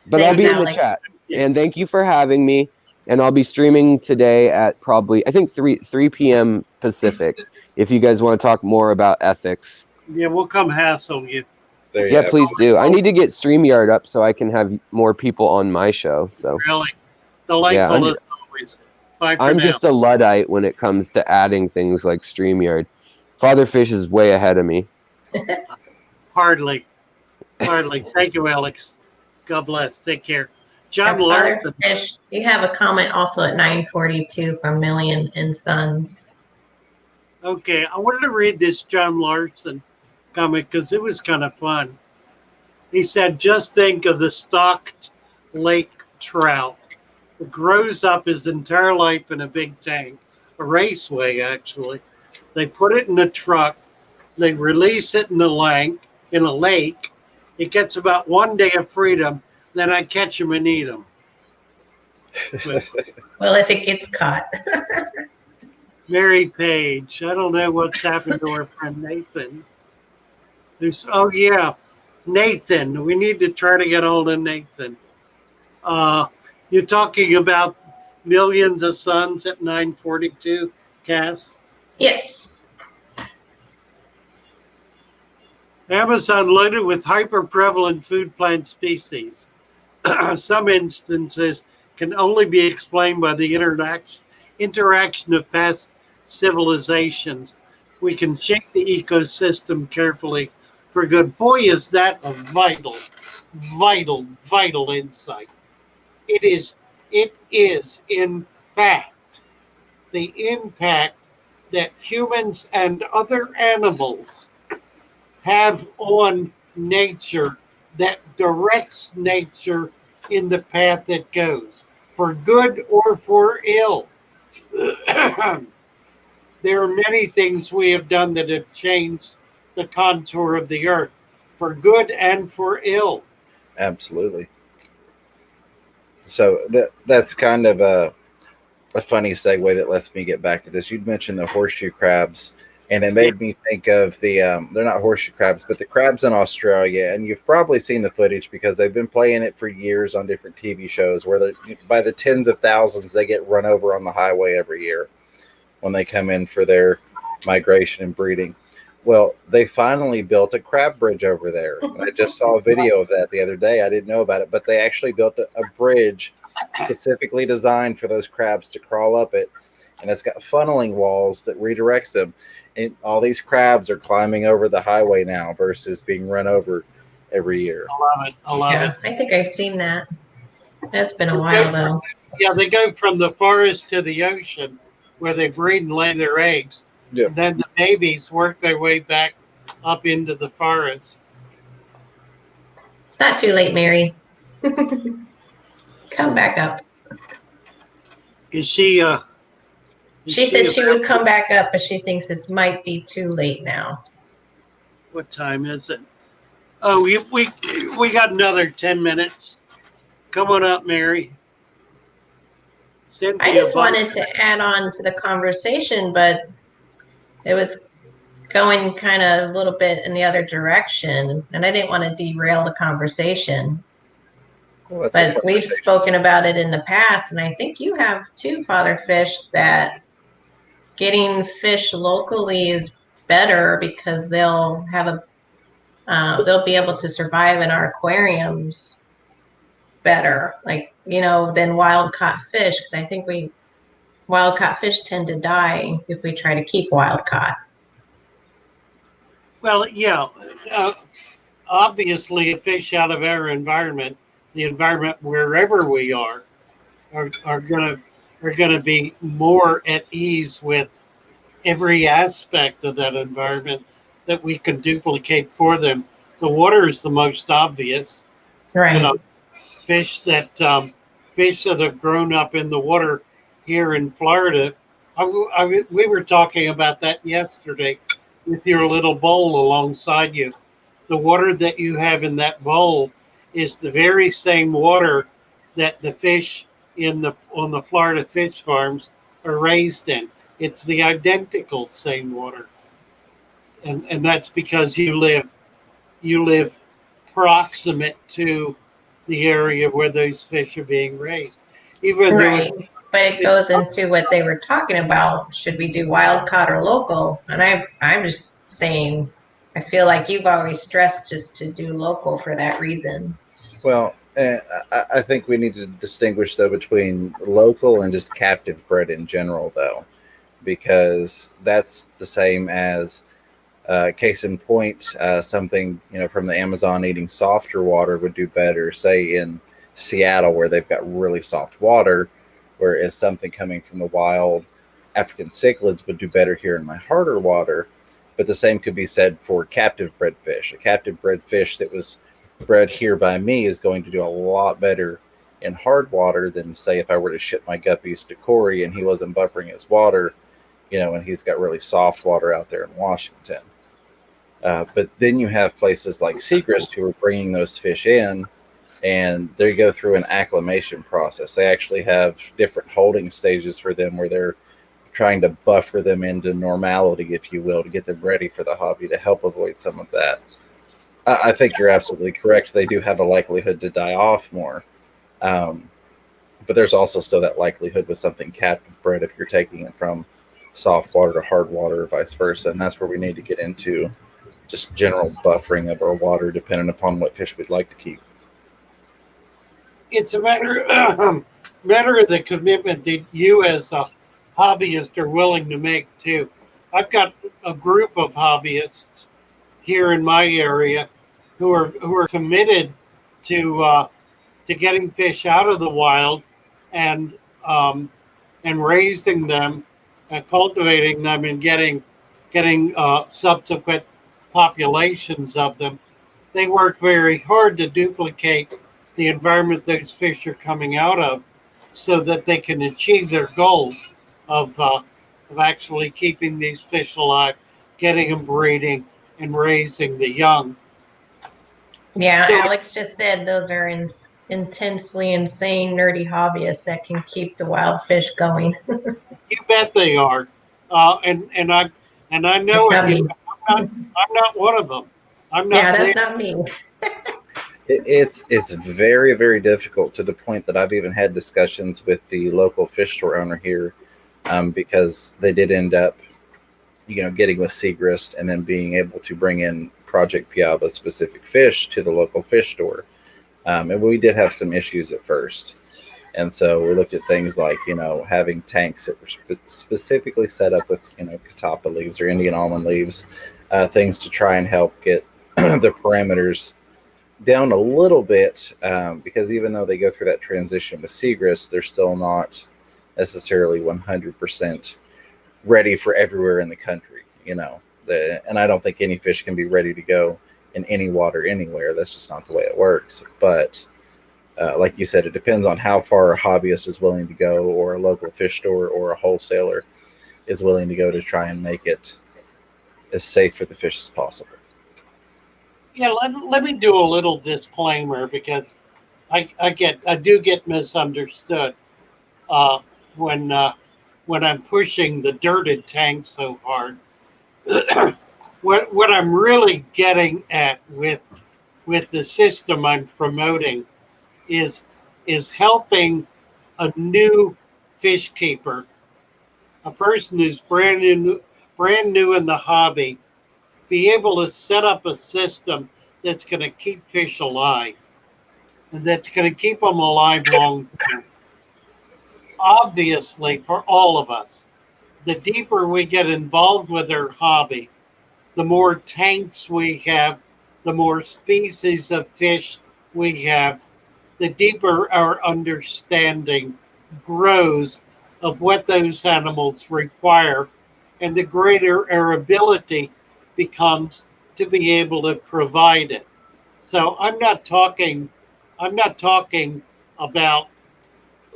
Speaker 7: But
Speaker 5: Thanks,
Speaker 7: I'll be in the
Speaker 5: Alex.
Speaker 7: chat. And thank you for having me. And I'll be streaming today at probably, I think, 3 p.m. Pacific, if you guys want to talk more about ethics.
Speaker 3: Yeah, we'll come hassle you.
Speaker 6: There
Speaker 7: Please do. I need to get StreamYard up so I can have more people on my show. So
Speaker 3: Really? Delightful as always. Bye for
Speaker 7: I'm
Speaker 3: now.
Speaker 7: just a Luddite when it comes to adding things like StreamYard. Father Fish is way ahead of me.
Speaker 3: Hardly. Thank you, Alex. God bless. Take care. John
Speaker 5: Father
Speaker 3: Larson.
Speaker 5: Fish, you have a comment also at 9:42 from Million and Sons.
Speaker 3: Okay, I wanted to read this John Larson comment because it was kind of fun. He said, just think of the stocked lake trout. It grows up his entire life in a big tank, a raceway, actually. They put it in a truck. They release it in a lake. It gets about 1 day of freedom. Then I catch him and eat him.
Speaker 5: Well, if it gets caught.
Speaker 3: Mary Page. I don't know what's happened to our friend Nathan. Nathan. We need to try to get hold of Nathan. You're talking about Millions of Suns at 9:42, Cass?
Speaker 5: Yes.
Speaker 3: Amazon loaded with hyper-prevalent food plant species. Some instances can only be explained by the interaction of past civilizations. We can shape the ecosystem carefully for good. Boy, is that a vital insight. It is, in fact, the impact that humans and other animals have on nature that directs nature in the path it goes, for good or for ill. There are many things we have done that have changed the contour of the earth, for good and for ill.
Speaker 6: Absolutely. So that's kind of a funny segue that lets me get back to this. You'd mentioned the horseshoe crabs, and it made me think of the they're not horseshoe crabs, but the crabs in Australia. And you've probably seen the footage because they've been playing it for years on different TV shows where by the tens of thousands they get run over on the highway every year when they come in for their migration and breeding. Well, they finally built a crab bridge over there. I just saw a video of that the other day. I didn't know about it, but they actually built a bridge specifically designed for those crabs to crawl up it. and it's got funneling walls that redirects them. And all these crabs are climbing over the highway now versus being run over every year.
Speaker 3: I love it. I love
Speaker 5: Yeah,
Speaker 3: it.
Speaker 5: I think I've seen that. That's been a while though.
Speaker 3: Yeah, they go from the forest to the ocean where they breed and lay their eggs.
Speaker 6: Yeah.
Speaker 3: And then the babies work their way back up into the forest.
Speaker 5: Not too late, Mary. Come back up.
Speaker 3: Is she
Speaker 5: She said she would come back up, but she thinks it might be too late now.
Speaker 3: What time is it? Oh, we got another 10 minutes. Come on up, Mary. Cynthia,
Speaker 5: I just wanted to add on to the conversation, but it was going kind of a little bit in the other direction, and I didn't want to derail the conversation.
Speaker 6: Well,
Speaker 5: but we've spoken about it in the past, and I think you have too, Father Fish, that getting fish locally is better because they'll be able to survive in our aquariums better, like, than wild caught fish, because I think wild caught fish tend to die if we try to keep wild caught.
Speaker 3: Well, yeah, obviously a fish out of our environment, the environment wherever we are gonna be more at ease with every aspect of that environment that we can duplicate for them. The water is the most obvious.
Speaker 5: Right.
Speaker 3: Fish that have grown up in the water here in Florida. We were talking about that yesterday with your little bowl alongside you. The water that you have in that bowl is the very same water that the fish on the Florida fish farms are raised in. It's the identical same water, and that's because you live proximate to the area where those fish are being raised.
Speaker 5: Right. But it goes into what they were talking about. Should we do wild caught or local? And I'm just saying, I feel like you've always stressed just to do local for that reason.
Speaker 6: Well, I think we need to distinguish, though, between local and just captive bred in general, though, because that's the same as, case in point, something, from the Amazon eating softer water would do better, say, in Seattle, where they've got really soft water, whereas something coming from the wild African cichlids would do better here in my harder water. But the same could be said for captive bred fish. A captive bred fish that was bred here by me is going to do a lot better in hard water than, say, if I were to ship my guppies to Corey and he wasn't buffering his water, and he's got really soft water out there in Washington. But then you have places like Segrist who are bringing those fish in, and they go through an acclimation process. They actually have different holding stages for them where they're trying to buffer them into normality, if you will, to get them ready for the hobby to help avoid some of that. I think you're absolutely correct. They do have a likelihood to die off more. But there's also still that likelihood with something captive bred if you're taking it from soft water to hard water or vice versa. And that's where we need to get into just general buffering of our water depending upon what fish we'd like to keep.
Speaker 3: It's a matter of the commitment that you as a hobbyist are willing to make too. I've got a group of hobbyists here in my area who are committed to getting fish out of the wild and raising them and cultivating them and getting subsequent populations of them. They work very hard to duplicate the environment those fish are coming out of so that they can achieve their goals of actually keeping these fish alive, getting them breeding, and raising the young.
Speaker 5: Yeah, so, Alex just said those are intensely insane, nerdy hobbyists that can keep the wild fish going.
Speaker 3: You bet they are, and I know it. I'm not one of them. I'm not.
Speaker 5: Yeah, that's not me.
Speaker 6: It's very, very difficult, to the point that I've even had discussions with the local fish store owner here, because they did end up, getting with Segrist and then being able to bring in Project Piaba specific fish to the local fish store. And we did have some issues at first. And so we looked at things like, having tanks that were specifically set up with, catappa leaves or Indian almond leaves, things to try and help get the parameters down a little bit, because even though they go through that transition with seagrass, they're still not necessarily 100% ready for everywhere in the country, and I don't think any fish can be ready to go in any water anywhere. That's just not the way it works. But like you said, it depends on how far a hobbyist is willing to go, or a local fish store or a wholesaler is willing to go to try and make it as safe for the fish as possible.
Speaker 3: Yeah, let me do a little disclaimer, because I do get misunderstood when I'm pushing the dirted tank so hard. What I'm really getting at with the system I'm promoting is helping a new fish keeper, a person who's brand new in the hobby, be able to set up a system that's going to keep fish alive, and that's going to keep them alive long term. Obviously, for all of us, the deeper we get involved with our hobby, the more tanks we have, the more species of fish we have, the deeper our understanding grows of what those animals require, and the greater our ability becomes to be able to provide it. So I'm not talking about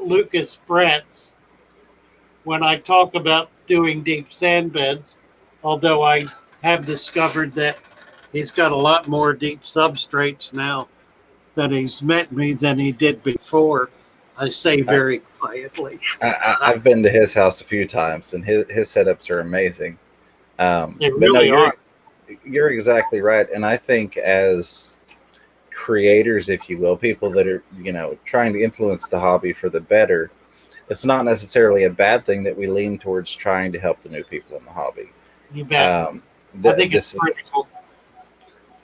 Speaker 3: Lucas Brett's when I talk about doing deep sand beds, although I have discovered that he's got a lot more deep substrates now that he's met me than he did before. I say very quietly.
Speaker 6: I've been to his house a few times, and his setups are amazing.
Speaker 3: They really are.
Speaker 6: You're exactly right. And I think as creators, if you will, people that are, trying to influence the hobby for the better, it's not necessarily a bad thing that we lean towards trying to help the new people in the hobby.
Speaker 3: You bet. I think it's critical.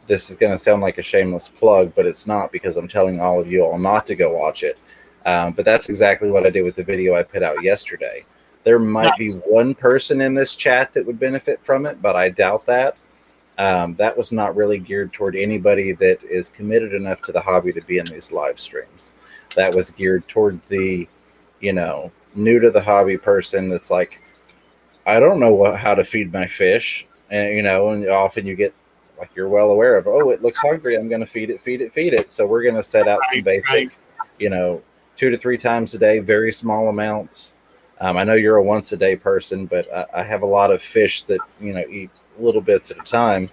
Speaker 6: This is going to sound like a shameless plug, but it's not, because I'm telling all of you all not to go watch it. But that's exactly what I did with the video I put out yesterday. There might be one person in this chat that would benefit from it, but I doubt that. That was not really geared toward anybody that is committed enough to the hobby to be in these live streams. That was geared toward the, new to the hobby person that's like, I don't know how to feed my fish. And, and often you get, like you're well aware of, oh, it looks hungry, I'm going to feed it. So we're going to set out some basic, 2 to 3 times a day, very small amounts. I know you're a once a day person, but I have a lot of fish that, eat little bits at a time.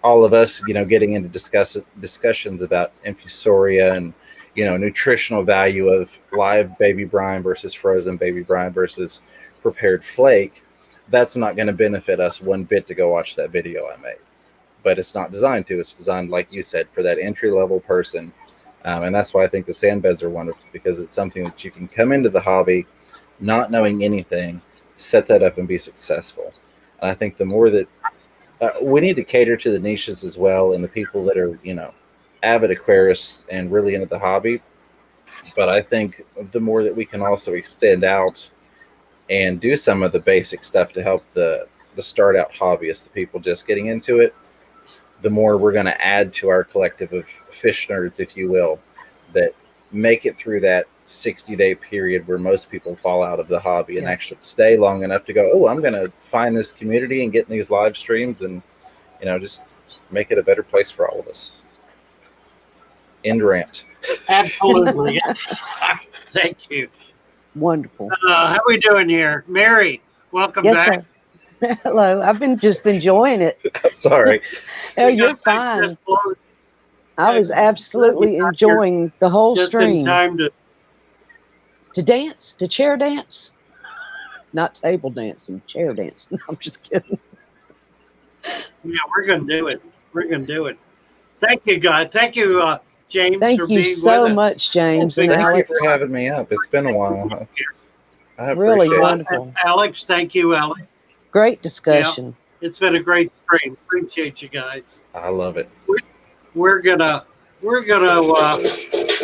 Speaker 6: All of us, getting into discussions about infusoria and, nutritional value of live baby brine versus frozen baby brine versus prepared flake. That's not going to benefit us one bit to go watch that video I made. But it's not designed to. It's designed, like you said, for that entry-level person. And that's why I think the sand beds are wonderful, because it's something that you can come into the hobby not knowing anything, set that up and be successful. And I think the more that we need to cater to the niches as well, and the people that are, avid aquarists and really into the hobby. But I think the more that we can also extend out and do some of the basic stuff to help the start out hobbyists, the people just getting into it, the more we're going to add to our collective of fish nerds, if you will, that make it through that 60-day period where most people fall out of the hobby and actually stay long enough to go, oh, I'm going to find this community and get in these live streams and, just make it a better place for all of us. End rant.
Speaker 3: Absolutely. Thank you.
Speaker 4: Wonderful.
Speaker 3: How are we doing here? Mary, welcome back.
Speaker 4: Sir. Hello. I've been just enjoying it.
Speaker 6: I'm sorry.
Speaker 4: Oh, you're fine. I was absolutely enjoying the whole stream.
Speaker 3: Just in time
Speaker 4: to dance, to chair dance. Not table dancing, chair dance. No, I'm just kidding.
Speaker 3: Yeah, we're going to do it. We're going to do it. Thank you, guys. Thank you, James, for being with us.
Speaker 4: Thank you so much, James.
Speaker 6: Thank you for having me up. It's been a while. I
Speaker 4: really
Speaker 6: appreciate
Speaker 4: wonderful.
Speaker 3: It. Alex, thank you, Alex.
Speaker 4: Great discussion.
Speaker 3: Yeah, it's been a great stream. Appreciate you guys.
Speaker 6: I love it.
Speaker 3: We're gonna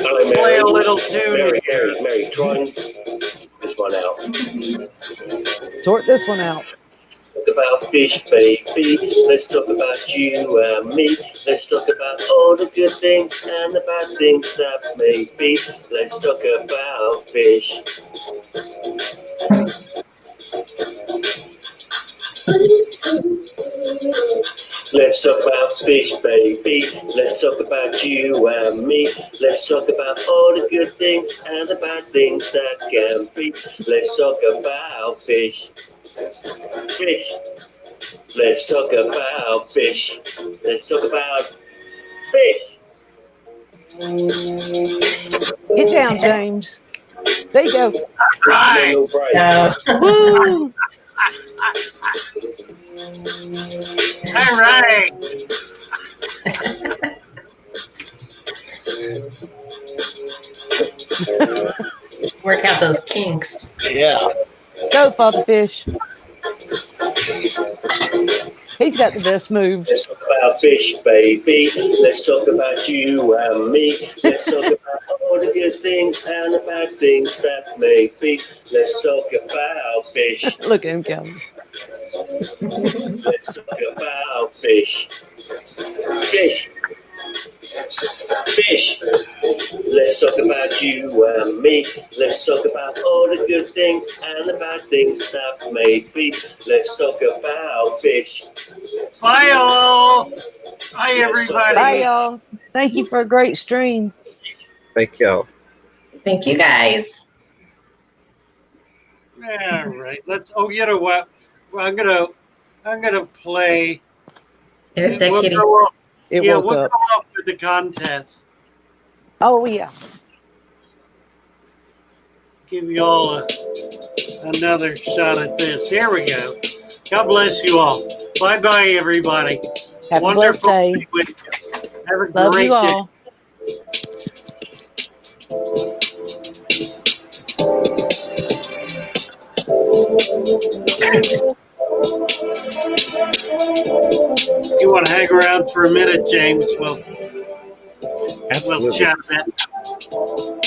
Speaker 1: Hello,
Speaker 3: play
Speaker 1: Mary.
Speaker 3: a little tune
Speaker 1: Mary,
Speaker 3: here.
Speaker 1: Mary, try and this one out.
Speaker 4: Sort this one out.
Speaker 1: Talk about fish, baby. Let's talk about you and me. Let's talk about all the good things and the bad things that may be. Let's talk about fish. Let's talk about fish, baby. Let's talk about you and me. Let's talk about all the good things and the bad things that can be. Let's talk about fish. Fish. Let's talk about fish. Let's talk about fish.
Speaker 4: Get down, James. There you go.
Speaker 3: Right.
Speaker 1: Little break.
Speaker 5: No.
Speaker 4: Woo!
Speaker 3: All right.
Speaker 5: Work out those kinks.
Speaker 1: Yeah.
Speaker 4: Go, Father Fish. He's got the best moves.
Speaker 1: Let's talk about fish, baby. Let's talk about you and me. Let's talk about all the good things and the bad things that may be. Let's talk about fish.
Speaker 4: Look at him, Calvin.
Speaker 1: Let's talk about fish. Fish. Fish. Let's talk about you and me. Let's talk about all the good things and the bad things that may be. Let's talk about fish.
Speaker 3: Bye, all. Bye, everybody.
Speaker 4: Bye, y'all. Thank you for a great stream.
Speaker 6: Thank y'all.
Speaker 5: Thank you guys.
Speaker 3: All right. Let's. Oh, you know what? Well, I'm gonna play.
Speaker 5: There's that
Speaker 3: We'll
Speaker 5: kitty.
Speaker 3: go off-
Speaker 4: It
Speaker 3: yeah,
Speaker 4: woke
Speaker 3: we'll
Speaker 4: up.
Speaker 3: go off with the contest.
Speaker 4: Oh, yeah.
Speaker 3: Give you all another shot at this. Here we go. God bless you all. Bye bye, everybody.
Speaker 4: Have a blessed
Speaker 3: Wonderful
Speaker 4: day.
Speaker 3: to be with you. Have a
Speaker 4: Love
Speaker 3: great
Speaker 4: you
Speaker 3: day.
Speaker 4: all.
Speaker 3: You want to hang around for a minute, James? We'll
Speaker 6: Absolutely.
Speaker 3: chat a bit.